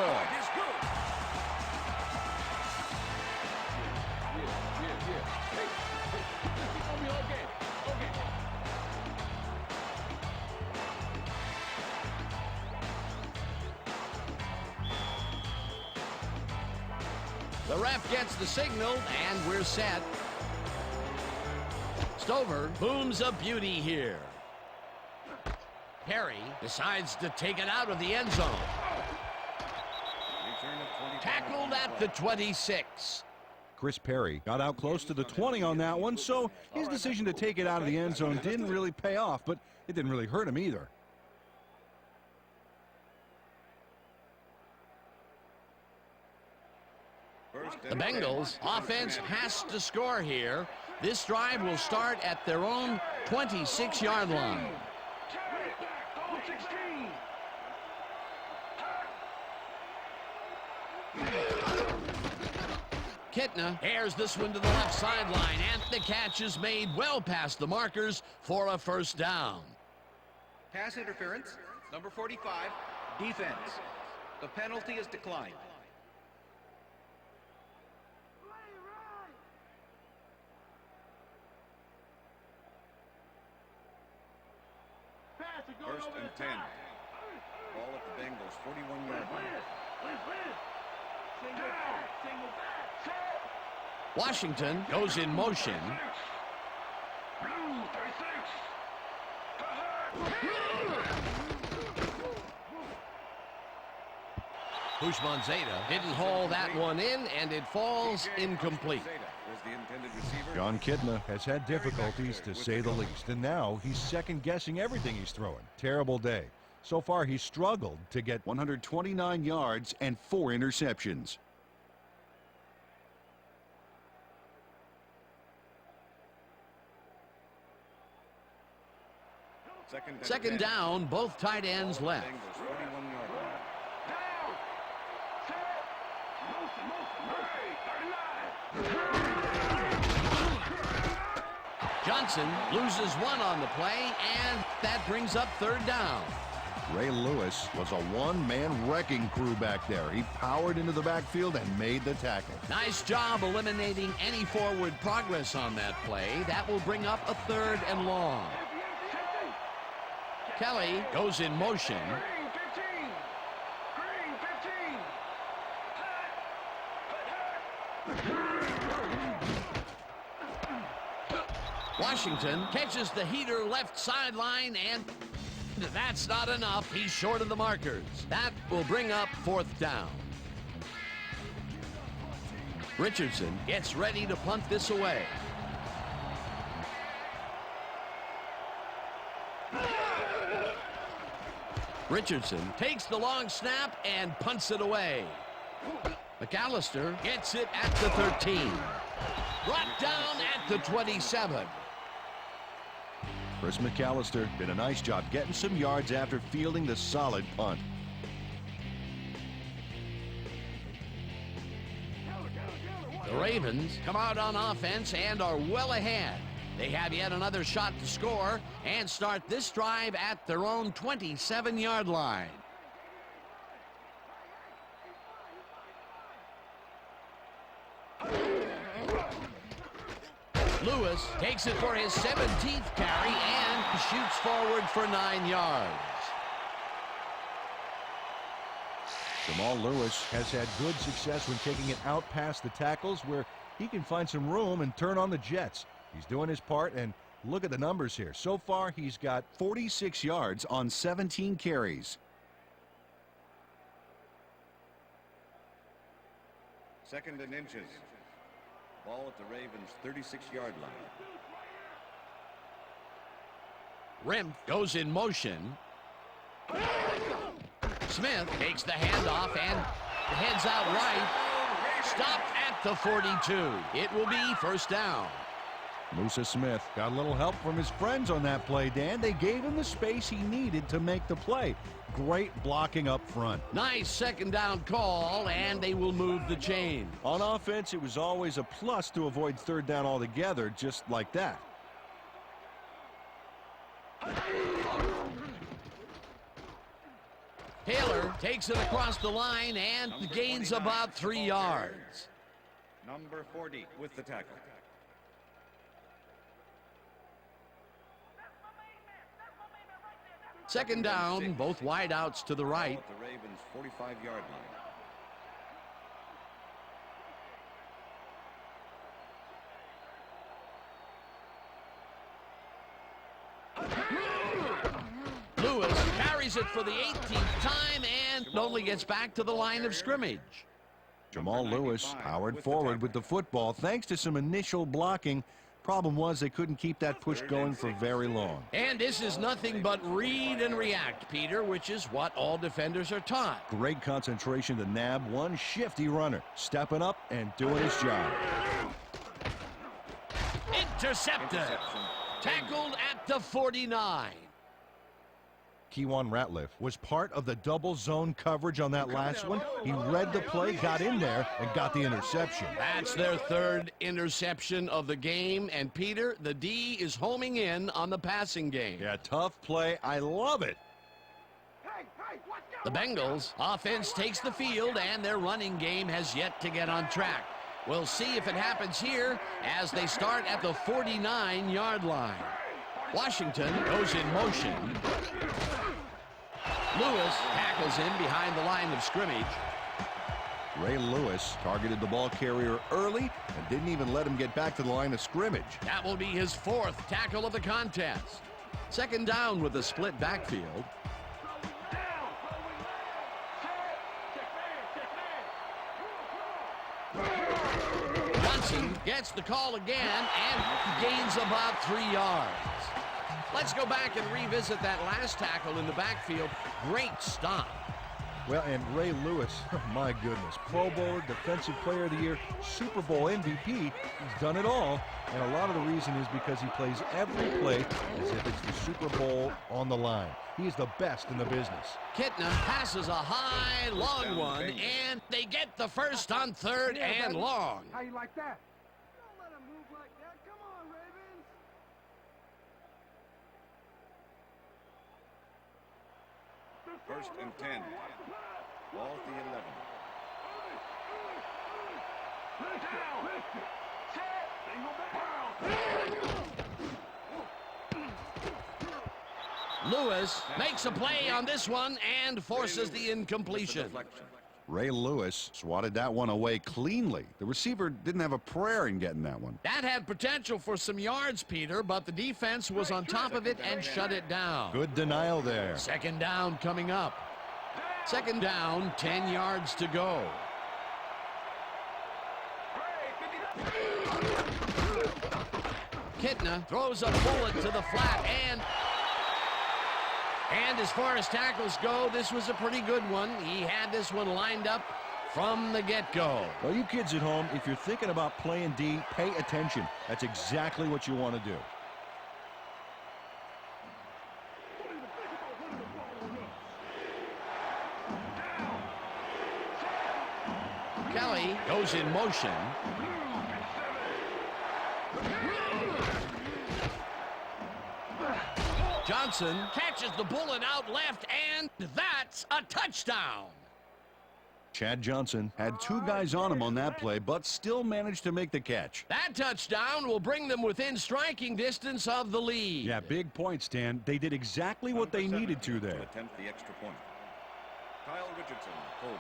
The ref gets the signal, and we're set. Stover booms a beauty here. Perry decides to take it out of the end zone. Tackled at the 26. Chris Perry got out close to the 20 on that one, so his decision to take it out of the end zone didn't really pay off, but it didn't really hurt him either. The Bengals offense has to score here. This drive will start at their own 26-yard line. Kitna airs this one to the left sideline, and the catch is made well past the markers for a first down. Pass interference, number 45, defense. The penalty is declined. First and 10. Ball at the Bengals' 41-yard line. Washington goes in motion. Bushman-Zeta didn't haul that one in, and it falls incomplete. John Kitna has had difficulties, to say the least, and now he's second-guessing everything he's throwing. Terrible day. So far, he's struggled to get 129 yards and 4 interceptions. Second down, both tight ends left. Johnson loses one on the play, and that brings up third down. Ray Lewis was a one-man wrecking crew back there. He powered into the backfield and made the tackle. Nice job eliminating any forward progress on that play. That will bring up a third and long. Kelly goes in motion. Washington catches the heater left sideline, and that's not enough. He's short of the markers. That will bring up 4th down. Richardson gets ready to punt this away. Richardson takes the long snap and punts it away. McAllister gets it at the 13. Brought down at the 27. Chris McAllister did a nice job getting some yards after fielding the solid punt. The Ravens come out on offense and are well ahead. They have yet another shot to score and start this drive at their own 27-yard line. Lewis takes it for his 17th carry and shoots forward for 9 yards. Jamal Lewis has had good success when taking it out past the tackles where he can find some room and turn on the jets. He's doing his part, and look at the numbers here. So far, he's got 46 yards on 17 carries. Second and inches. Ball at the Ravens' 36-yard line. Rimpf goes in motion. Smith takes the handoff and heads out right. Stopped at the 42. It will be 1st down. Musa Smith got a little help from his friends on that play, Dan. They gave him the space he needed to make the play. Great blocking up front. Nice 2nd down call, and they will move the chain. On offense, it was always a plus to avoid 3rd down altogether, just like that. Taylor takes it across the line and gains about 3 yards. Number 40 with the tackle. Second down, both wideouts to the right. The Ravens' 45-yard line. Lewis carries it for the 18th time and only gets back to the line of scrimmage. Jamal Lewis powered forward with the football thanks to some initial blocking. Problem was they couldn't keep that push going for very long. And this is nothing but read and react, Peter, which is what all defenders are taught. Great concentration to nab one shifty runner, stepping up and doing his job. Intercepted. Tackled at the 49. Keywan Ratliff was part of the double zone coverage on that last one. He read the play, got in there, and got the interception. That's their 3rd interception of the game. And, Peter, the D is homing in on the passing game. Yeah, tough play. I love it. The Bengals offense takes the field, and their running game has yet to get on track. We'll see if it happens here as they start at the 49-yard line. Washington goes in motion. Lewis tackles him behind the line of scrimmage. Ray Lewis targeted the ball carrier early and didn't even let him get back to the line of scrimmage. That will be his 4th tackle of the contest. 2nd down with a split backfield. Johnson gets the call again and gains about 3 yards. Let's go back and revisit that last tackle in the backfield. Great stop. Well, and Ray Lewis, my goodness, Pro Bowler, Defensive Player of the Year, Super Bowl MVP, he's done it all. And a lot of the reason is because he plays every play as if it's the Super Bowl on the line. He is the best in the business. Kitna passes a high, long one, and they get the first on 3rd and long. How you like that? Don't let him move like that. Come on, Ravens. First and 10. Ball at the 11. Lewis makes a play on this one and forces the incompletion. Ray Lewis swatted that one away cleanly. The receiver didn't have a prayer in getting that one. That had potential for some yards, Peter, but the defense was on top of it and shut it down. Good denial there. Second down coming up. Second down, 10 yards to go. Kitna throws a bullet to the flat, and as far as tackles go, this was a pretty good one. He had this one lined up from the get-go. Well, you kids at home, if you're thinking about playing D, pay attention. That's exactly what you want to do. Kelly goes in motion. Johnson catches the bullet out left, and that's a touchdown. Chad Johnson had two guys on him on that play, but still managed to make the catch. That touchdown will bring them within striking distance of the lead. Yeah, big point, Stan. They did exactly what they needed to there. Attempt the extra point. Kyle Richardson holding.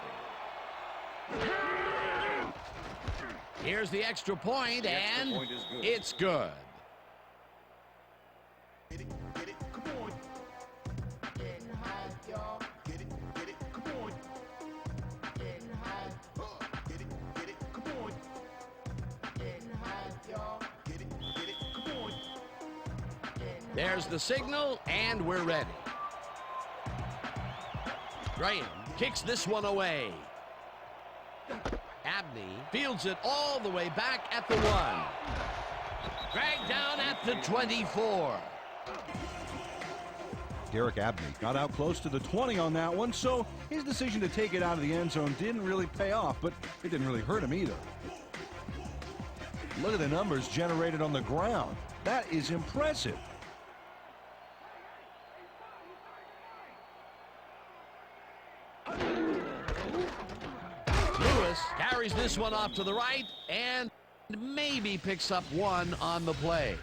Here's the extra point, and it's good. There's the signal, and we're ready. Graham kicks this one away. Abney fields it all the way back at the 1. Dragged down at the 24. Derek Abney got out close to the 20 on that one, so his decision to take it out of the end zone didn't really pay off, but it didn't really hurt him either. Look at the numbers generated on the ground. That is impressive. Lewis carries this one off to the right and maybe picks up one on the play.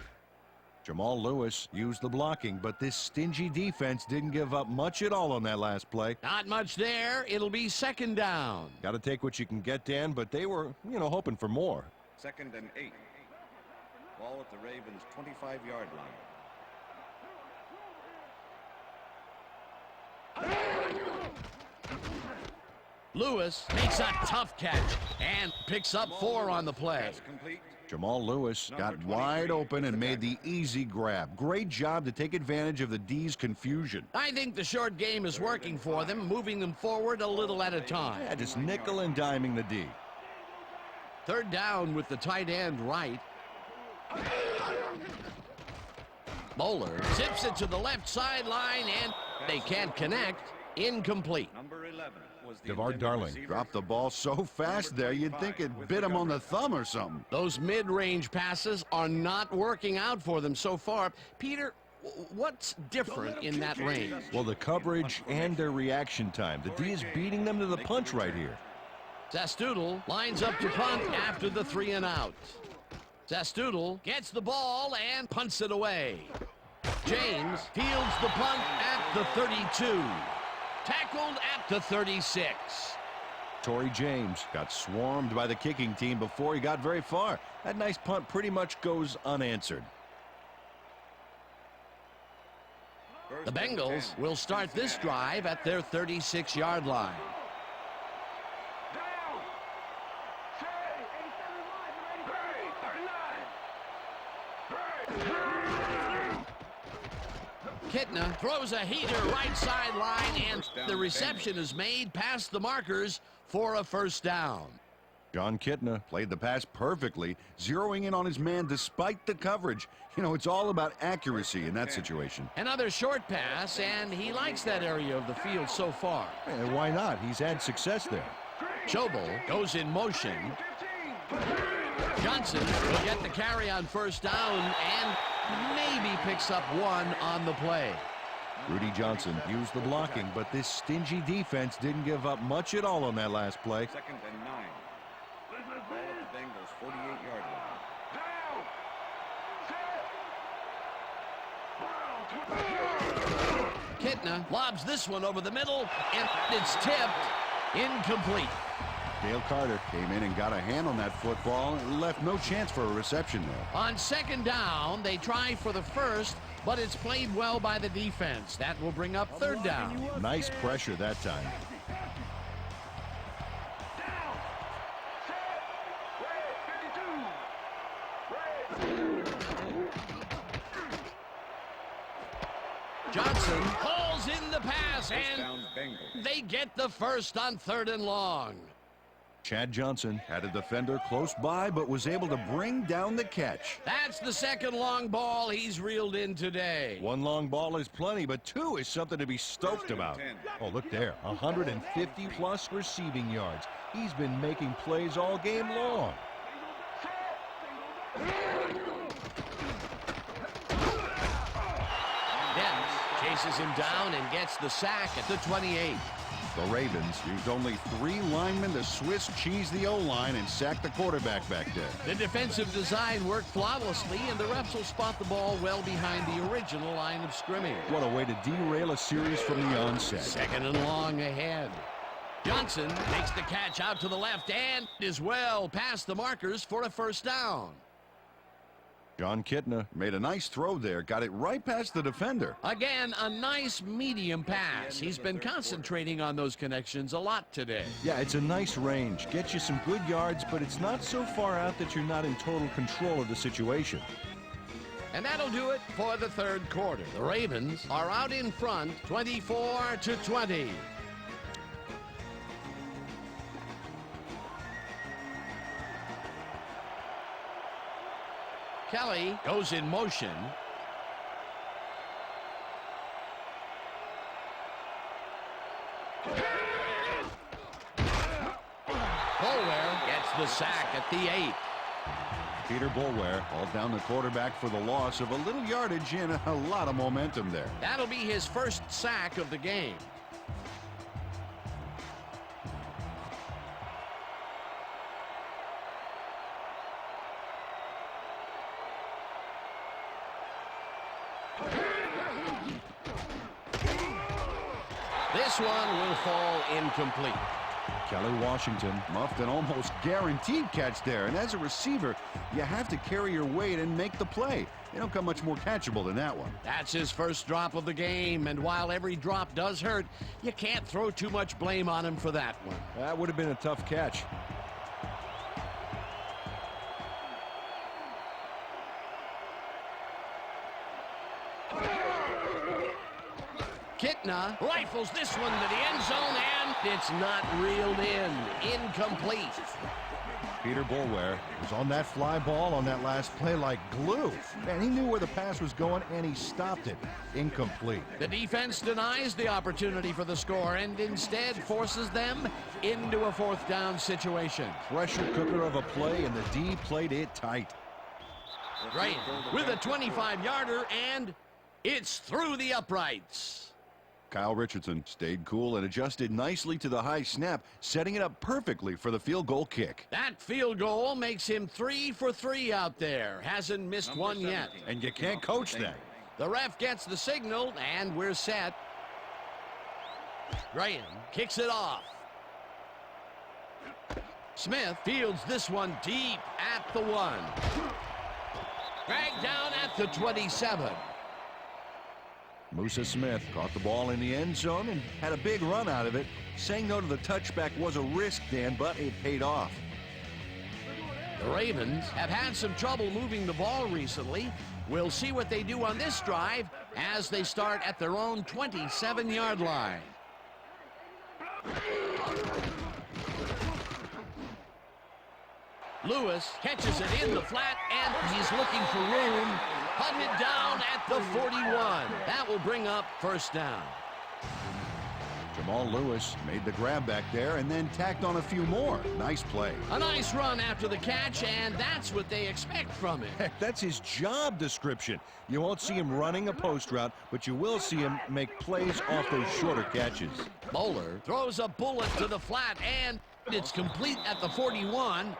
Jamal Lewis used the blocking, but this stingy defense didn't give up much at all on that last play. Not much there. It'll be second down. Got to take what you can get, Dan, but they were, hoping for more. 2nd and 8. Ball at the Ravens' 25-yard line. Lewis makes a tough catch and picks up 4 on the play. Jamal Lewis got wide open and made the easy grab. Great job to take advantage of the D's confusion. I think the short game is working for them, moving them forward a little at a time. Yeah, just nickel and diming the D. Third down with the tight end right. Bowler zips it to the left sideline, and they can't connect. Incomplete. Number 11 was the DeVar Darling dropped the ball so fast there, you'd think it bit him on the thumb or something. Those mid-range passes are not working out for them so far. Peter, what's different in that range? Well, the coverage and their reaction time. The D is beating them to the punch right here. Zastoodle lines up to punt after the 3 and out. Zastoodle gets the ball and punts it away. James fields the punt at the 32. Tackled at the 36. Torrey James got swarmed by the kicking team before he got very far. That nice punt pretty much goes unanswered. The Bengals will start this drive at their 36-yard line. Kitna throws a heater right sideline, and the reception is made past the markers for a first down. John Kitna played the pass perfectly, zeroing in on his man despite the coverage. It's all about accuracy in that situation. Another short pass, and he likes that area of the field so far. And why not? He's had success there. Schobel goes in motion. Johnson will get the carry on first down and maybe picks up 1 on the play. Rudy Johnson used the blocking, but this stingy defense didn't give up much at all on that last play. 2nd and 9. Ball at the Bengals' 48-yard line. Kitna lobs this one over the middle, and it's tipped. Incomplete. Dale Carter came in and got a hand on that football and left no chance for a reception there. On second down, they try for the first, but it's played well by the defense. That will bring up third down. Nice pressure that time. Johnson hauls in the pass, and Touchdown, Bengals. they get the first on 3rd and long. Chad Johnson had a defender close by, but was able to bring down the catch. That's the second long ball he's reeled in today. One long ball is plenty, but two is something to be stoked about. Oh, look there, 150-plus receiving yards. He's been making plays all game long. Dennis chases him down and gets the sack at the 28. The Ravens used only 3 linemen to Swiss cheese the O-line and sack the quarterback back there. The defensive design worked flawlessly, and the refs will spot the ball well behind the original line of scrimmage. What a way to derail a series from the onset. 2nd and long ahead. Johnson makes the catch out to the left and is well past the markers for a first down. John Kitna made a nice throw there, got it right past the defender. Again, a nice medium pass. He's been concentrating on those connections a lot today. Yeah, it's a nice range. Gets you some good yards, but it's not so far out that you're not in total control of the situation. And that'll do it for the 3rd quarter. The Ravens are out in front, 24-20. Kelly goes in motion. Boulware gets the sack at the 8. Peter Boulware hauled down the quarterback for the loss of a little yardage and a lot of momentum there. That'll be his first sack of the game. This one will fall incomplete. Kelly Washington muffed an almost guaranteed catch there, and as a receiver, you have to carry your weight and make the play. They don't come much more catchable than that one. That's his first drop of the game, and while every drop does hurt, you can't throw too much blame on him for that one. That would have been a tough catch. Kitna rifles this one to the end zone, and it's not reeled in. Incomplete. Peter Boulware was on that fly ball on that last play like glue. Man, he knew where the pass was going, and he stopped it. Incomplete. The defense denies the opportunity for the score and instead forces them into a 4th down situation. Pressure cooker of a play, and the D played it tight. Graham with a 25-yarder, and it's through the uprights. Kyle Richardson stayed cool and adjusted nicely to the high snap, setting it up perfectly for the field goal kick. That field goal makes him 3 for 3 out there. Hasn't missed one yet. And you can't coach that. The ref gets the signal, and we're set. Graham kicks it off. Smith fields this one deep at the 1. Dragged down at the 27. Musa Smith caught the ball in the end zone and had a big run out of it. Saying no to the touchback was a risk, Dan, but it paid off. The Ravens have had some trouble moving the ball recently. We'll see what they do on this drive as they start at their own 27-yard line. Lewis catches it in the flat, and he's looking for room. Hunted down at the 41. That will bring up first down. Jamal Lewis made the grab back there and then tacked on a few more. Nice play. A nice run after the catch, and that's what they expect from him. Heck, that's his job description. You won't see him running a post route, but you will see him make plays off those shorter catches. Bowler throws a bullet to the flat, and it's complete at the 41,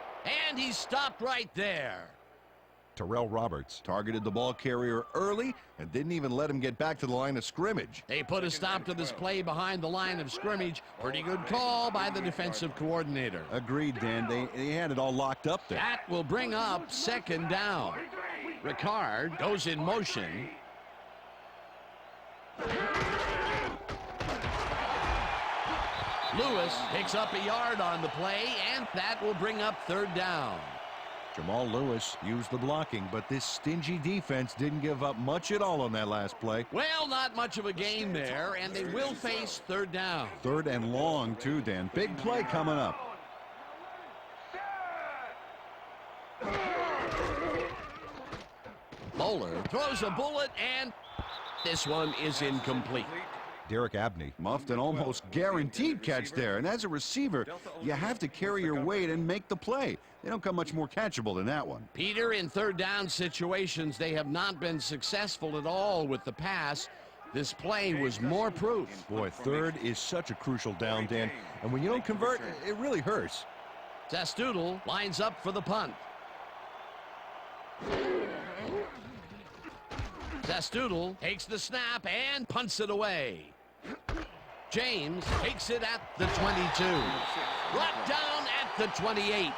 and he's stopped right there. Terrell Roberts targeted the ball carrier early and didn't even let him get back to the line of scrimmage. They put a stop to this play behind the line of scrimmage. Pretty good call by the defensive coordinator. Agreed, Dan. They had it all locked up there. That will bring up second down. Ricard goes in motion. Lewis picks up a yard on the play, and that will bring up third down. Jamal Lewis used the blocking, but this stingy defense didn't give up much at all on that last play. Well, not much of a gain there, and they will face third down. Third and long, too, Dan. Big play coming up. Bowler throws a bullet, and this one is incomplete. Derek Abney muffed an almost guaranteed catch there, and as a receiver, you have to carry your weight and make the play. They don't come much more catchable than that one. Peter, in third down situations, they have not been successful at all with the pass. This play was more proof. Boy, third is such a crucial down, Dan, and when you don't convert, it really hurts. Zastoodle lines up for the punt. Zastoodle takes the snap and punts it away. James takes it at the 22. Brought down at the 28.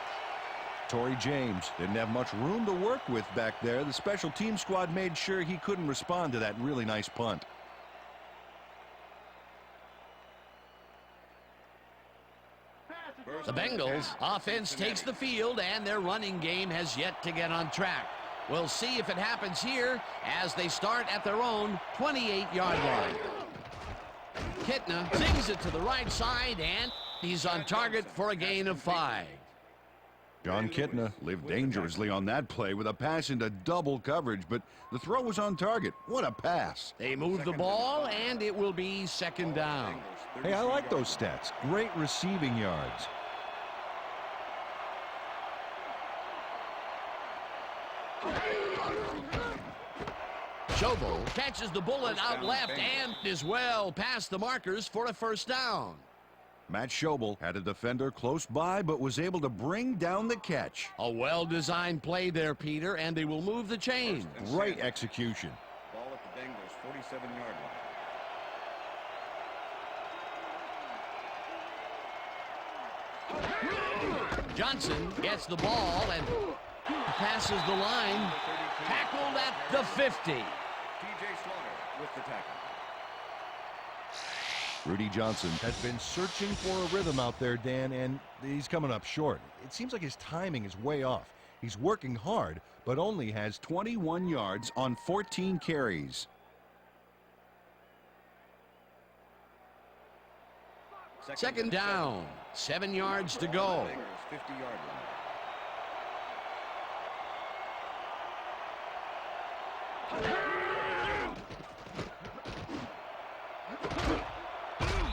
Torrey James didn't have much room to work with back there. The special team squad made sure he couldn't respond to that really nice punt. The Bengals offense takes the field, and their running game has yet to get on track. We'll see if it happens here as they start at their own 28-yard line. Kitna sings it to the right side, and he's on target for a gain of 5. John Kitna lived dangerously on that play with a pass into double coverage, but the throw was on target. What a pass. They move the ball, and it will be second down. Hey, I like those stats. Great receiving yards. Schobel catches the bullet out left and is well past the markers for a first down. Matt Schobel had a defender close by, but was able to bring down the catch. A well-designed play there, Peter, and they will move the chains. Great execution. Ball at the Bengals' 47-yard line. Johnson gets the ball and passes the line. Tackled at the 50. T.J. Slaughter with the tackle. Rudy Johnson has been searching for a rhythm out there, Dan, and he's coming up short. It seems like his timing is way off. He's working hard, but only has 21 yards on 14 carries. Second down, 7 yards to go. 50-yard line.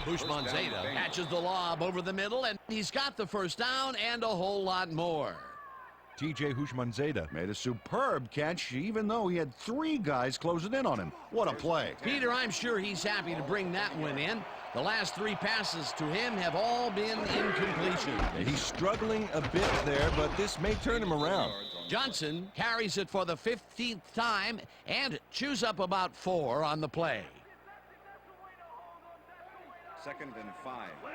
Houshmandzadeh catches the lob over the middle, and he's got the first down and a whole lot more. T.J. Houshmandzadeh made a superb catch, even though he had 3 guys closing in on him. What a play. Peter, I'm sure he's happy to bring that one in. The last 3 passes to him have all been incompletion. He's struggling a bit there, but this may turn him around. Johnson carries it for the 15th time and chews up about 4 on the play. Second and 5. Ball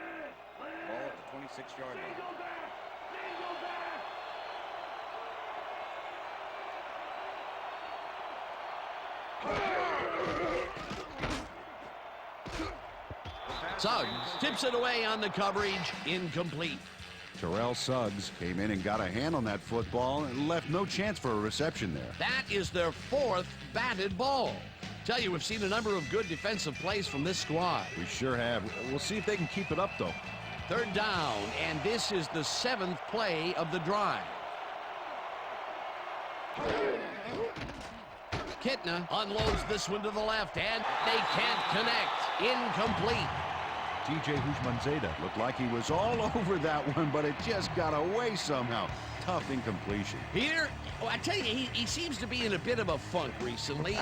at the 26-yard line. Suggs tips it away on the coverage, incomplete. Terrell Suggs came in and got a hand on that football and left no chance for a reception there. That is their 4th batted ball. Tell you, we've seen a number of good defensive plays from this squad. We sure have. We'll see if they can keep it up, though. Third down, and this is the 7th play of the drive. Kitna unloads this one to the left, and they can't connect. Incomplete. T.J. Houshmandzadeh looked like he was all over that one, but it just got away somehow. Tough incompletion. Peter, I tell you, he seems to be in a bit of a funk recently.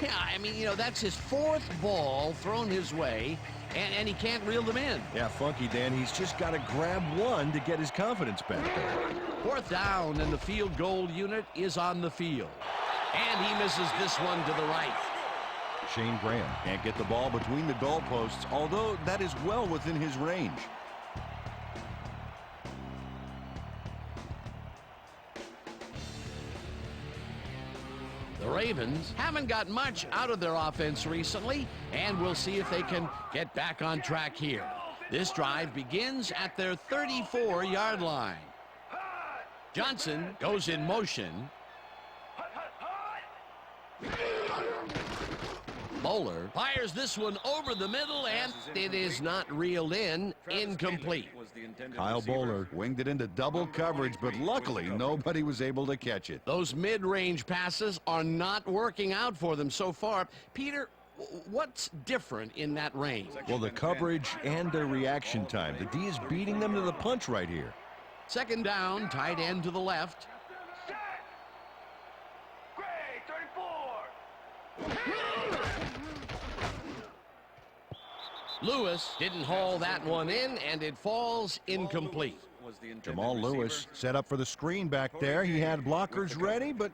Yeah, I mean, you know, that's his 4th ball thrown his way, and he can't reel them in. Yeah, funky, Dan. He's just got to grab one to get his confidence back there. Fourth down, and the field goal unit is on the field. And he misses this one to the right. Shane Graham can't get the ball between the goalposts, although that is well within his range. The Ravens haven't got much out of their offense recently, and we'll see if they can get back on track here. This drive begins at their 34-yard line. Johnson goes in motion. Moeller fires this one over the middle, and it is not reeled in. Incomplete. Kyle Bowler winged it into double coverage, but luckily nobody was able to catch it. Those mid-range passes are not working out for them so far. Peter, what's different in that range? Well, the coverage and their reaction time. The D is beating them to the punch right here. Second down, tight end to the left. Lewis didn't haul that one in, and it falls incomplete. Jamal Lewis set up for the screen back there. He had blockers ready, but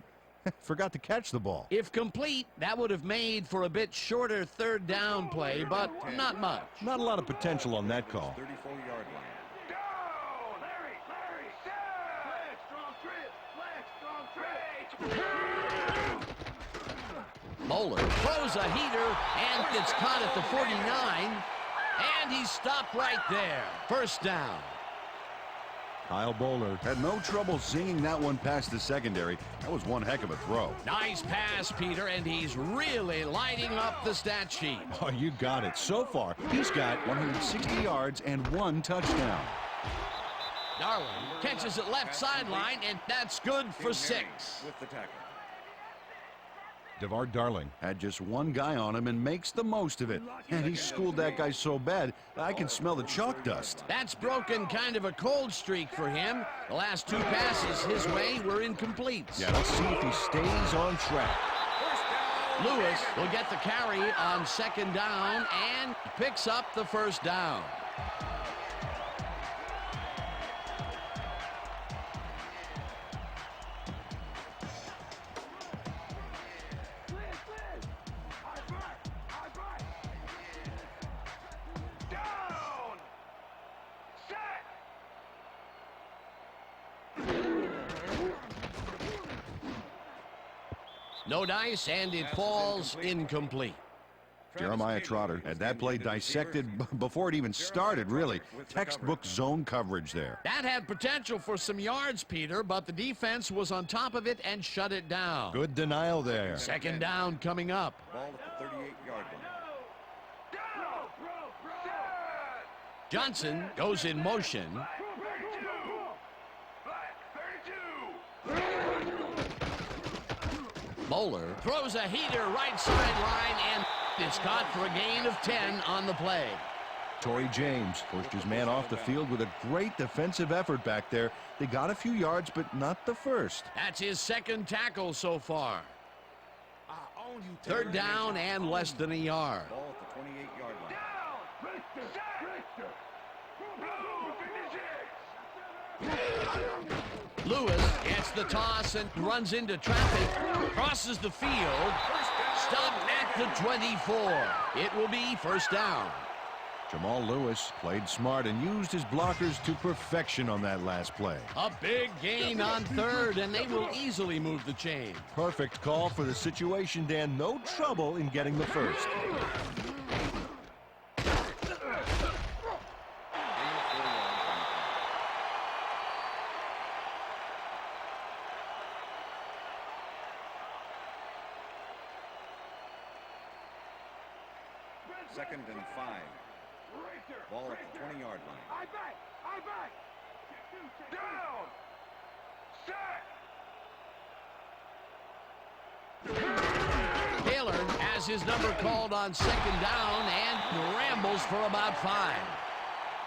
forgot to catch the ball. If complete, that would have made for a bit shorter third down play, but not much. Not a lot of potential on that call. 34-yard line. Moeller throws a heater and gets caught at the 49, and he's stopped right there. First down. Kyle Bowler had no trouble zinging that one past the secondary. That was one heck of a throw. Nice pass, Peter, and he's really lighting up the stat sheet. Oh, you got it. So far, he's got 160 yards and 1 touchdown. Darling catches it left sideline, and that's good for 6. With the tackle. DeVar Darling had just one guy on him and makes the most of it. And he schooled that guy so bad, I can smell the chalk dust. That's broken kind of a cold streak for him. The last 2 passes his way were incomplete. Yeah, let's see if he stays on track. Lewis will get the carry on second down and picks up the first down. No dice, and it falls incomplete. Jeremiah Trotter had that play dissected before it even started, really. Textbook zone coverage there. That had potential for some yards, Peter, but the defense was on top of it and shut it down. Good denial there. Second down coming up. Ball at the 38-yard line. Johnson goes in motion. Moeller throws a heater right sideline, and it's caught for a gain of 10 on the play. Torrey James pushed his man off the field with a great defensive effort back there. They got a few yards, but not the first. That's his second tackle so far. Third down and less than a yard. Ball at the 28-yard line. Lewis gets the toss and runs into traffic, crosses the field, stopped at the 24. It will be first down. Jamal Lewis played smart and used his blockers to perfection on that last play. A big gain on third, and they will easily move the chain. Perfect call for the situation, Dan. No trouble in getting the first. Second and 5. Ball at the 20-yard line. Taylor has his number called on second down and rambles for about 5.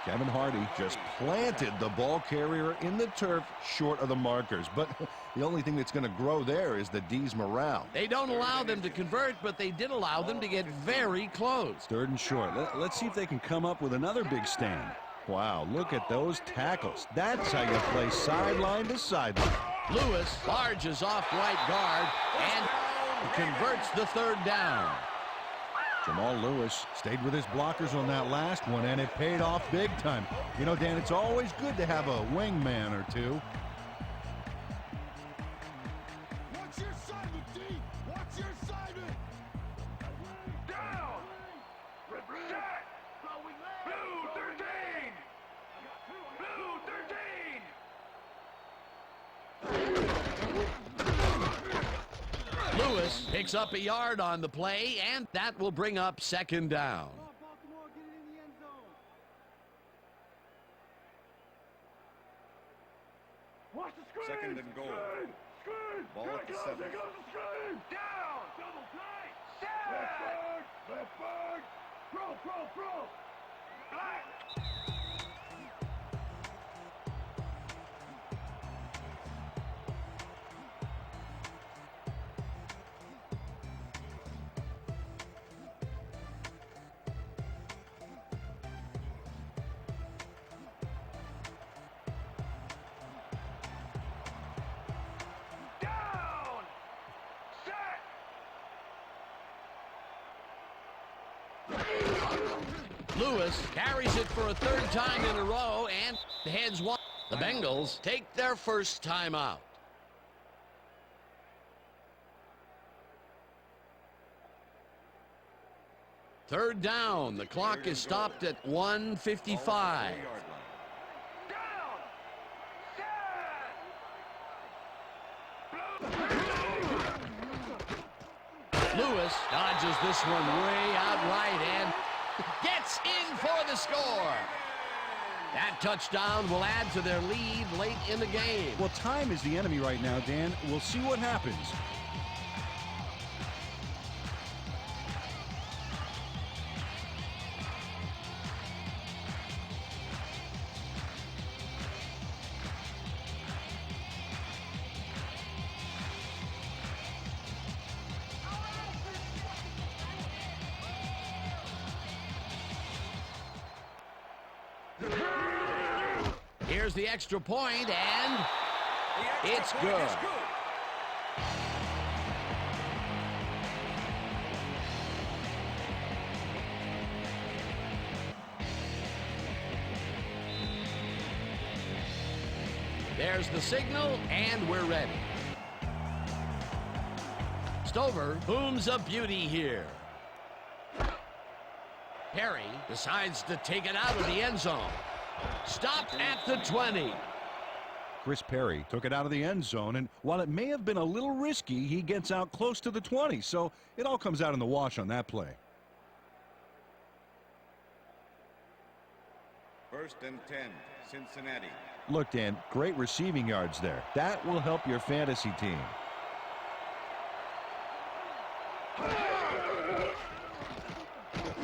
Kevin Hardy just planted the ball carrier in the turf short of the markers. But the only thing that's going to grow there is the D's morale. They don't allow them to convert, but they did allow them to get very close. Third and short. Let's see if they can come up with another big stand. Wow, look at those tackles. That's how you play sideline to sideline. Lewis barges off right guard and converts the third down. Jamal Lewis stayed with his blockers on that last one, and it paid off big time. You know, Dan, it's always good to have a wingman or two. Watch your assignment, D! Watch your assignment! Down! Set! Blue 13! Blue 13! Lewis picks up a yard on the play, and that will bring up second down. Second and goal. Ball at the 7. Down! Double play! Set! Left back! Throw! Black! Down! Set! Lewis carries it for a third time in a row and heads one. The Bengals take their first timeout. Third down. The clock is stopped at 1:55. Down! Set! Lewis dodges this one way out right and gets in for the score. That touchdown will add to their lead late in the game. Well, time is the enemy right now, Dan. We'll see what happens. Here's the extra point, and it's good. There's the signal, and we're ready. Stover booms a beauty here. Perry decides to take it out of the end zone. Stopped at the 20. Chris Perry took it out of the end zone, and while it may have been a little risky, he gets out close to the 20, so it all comes out in the wash on that play. First and 10, Cincinnati. Look, Dan, great receiving yards there. That will help your fantasy team.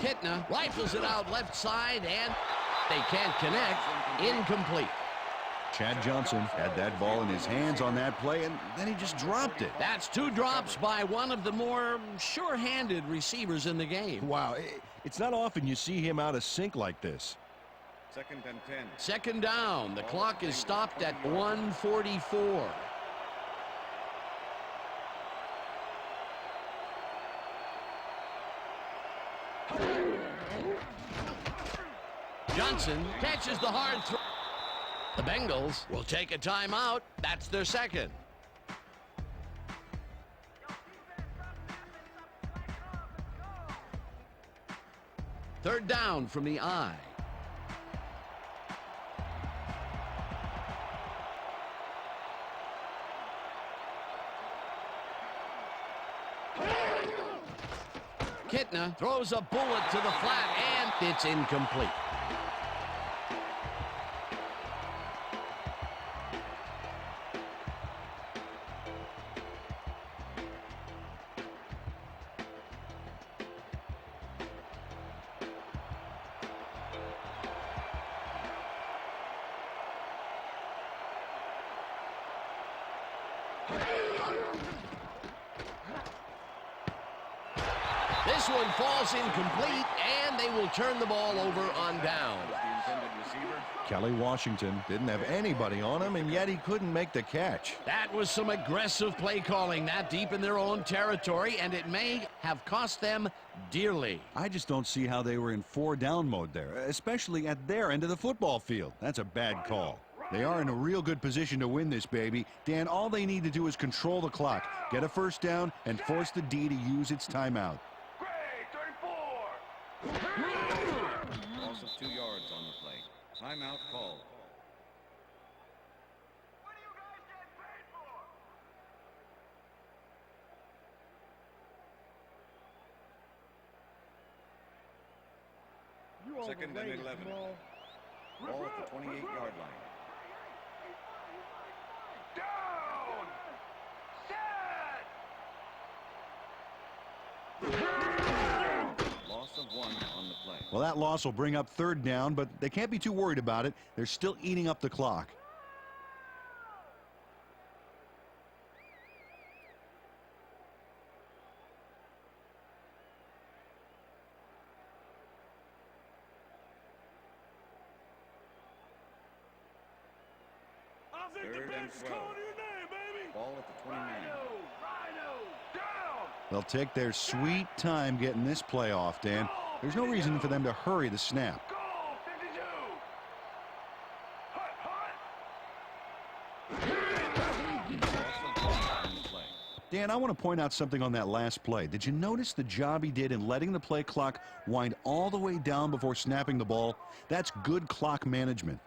Kitna rifles it out left side, and they can't connect. Incomplete. Chad Johnson had that ball in his hands on that play, and then he just dropped it. That's two drops by one of the more sure-handed receivers in the game. Wow, it's not often you see him out of sync like this. Second and 10. Second down. The clock is stopped at 1:44. Johnson catches the hard throw. The Bengals will take a timeout. That's their second. Third down from the I. Kitna throws a bullet to the flat, and it's incomplete. This one falls incomplete, and they will turn the ball over on down. The intended receiver. Kelly Washington didn't have anybody on him, and yet he couldn't make the catch. That was some aggressive play calling that deep in their own territory, and it may have cost them dearly. I just don't see how they were in 4-down mode there, especially at their end of the football field. That's a bad call. They are in a real good position to win this, baby. Dan, all they need to do is control the clock, get a first down, and force the D to use its timeout. Loss of 2 yards on the play. Timeout called. Second and 11. Ball at the 28-yard line. Loss of 1 on the play. Well, that loss will bring up 3rd down, but they can't be too worried about it. They're still eating up the clock. Third and 12. Ball at the 29. They'll take their sweet time getting this play off, Dan. There's no reason for them to hurry the snap. Dan, I want to point out something on that last play. Did you notice the job he did in letting the play clock wind all the way down before snapping the ball? That's good clock management.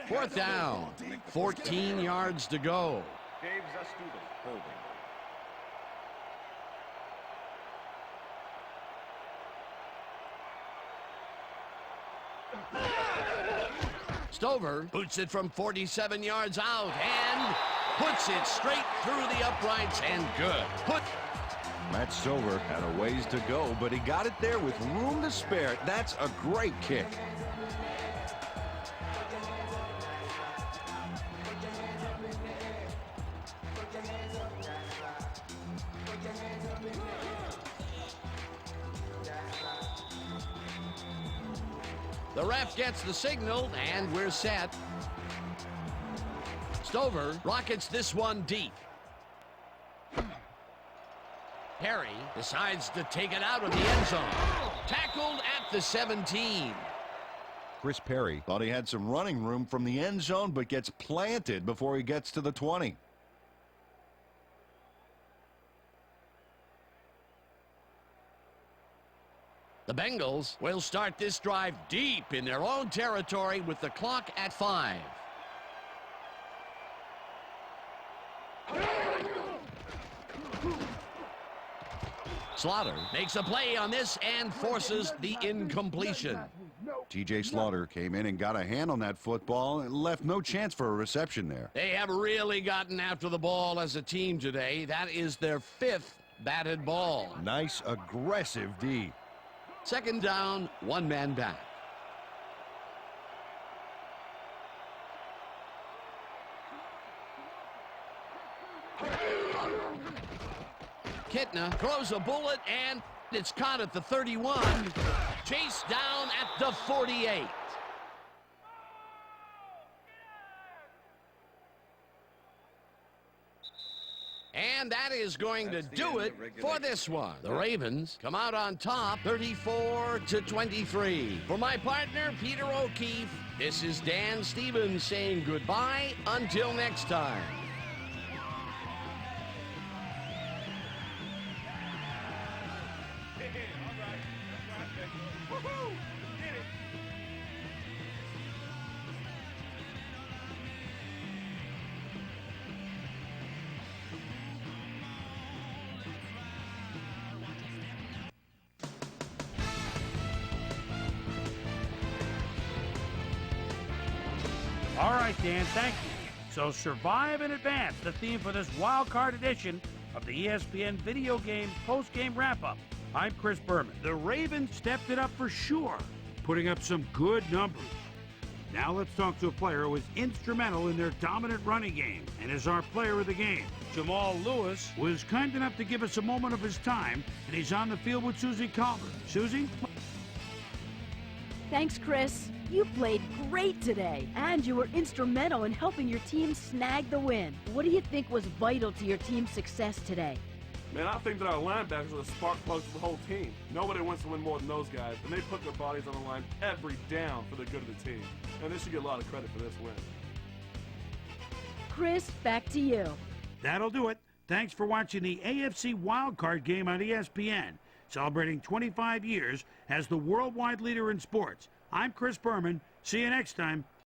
Fourth down, 14 yards to go. Dave Zastuda holding. Stover boots it from 47 yards out and puts it straight through the uprights and good. Matt Stover had a ways to go, but he got it there with room to spare. That's a great kick. The ref gets the signal, and we're set. Stover rockets this one deep. Perry decides to take it out of the end zone. Tackled at the 17. Chris Perry thought he had some running room from the end zone, but gets planted before he gets to the 20. The Bengals will start this drive deep in their own territory with the clock at 5. Slaughter makes a play on this and forces the incompletion. TJ Slaughter came in and got a hand on that football and left no chance for a reception there. They have really gotten after the ball as a team today. That is their 5th batted ball. Nice aggressive D. Second down, 1 man back. Kitna throws a bullet, and it's caught at the 31. Chased down at the 48. And that is going to do it for this one. The Ravens come out on top, 34-23. For my partner, Peter O'Keefe, this is Dan Stevens saying goodbye until next time. All right, Dan, thank you. So survive and advance, the theme for this wild card edition of the ESPN video game post-game wrap-up. I'm Chris Berman. The Ravens stepped it up for sure, putting up some good numbers. Now let's talk to a player who was instrumental in their dominant running game and is our player of the game. Jamal Lewis was kind enough to give us a moment of his time, and he's on the field with Susie Calvert. Susie? Thanks, Chris. You played great today, and you were instrumental in helping your team snag the win. What do you think was vital to your team's success today? Man, I think that our linebackers are the spark plugs for the whole team. Nobody wants to win more than those guys, and they put their bodies on the line every down for the good of the team. And they should get a lot of credit for this win. Chris, back to you. That'll do it. Thanks for watching the AFC wildcard game on ESPN, celebrating 25 years as the worldwide leader in sports. I'm Chris Berman. See you next time.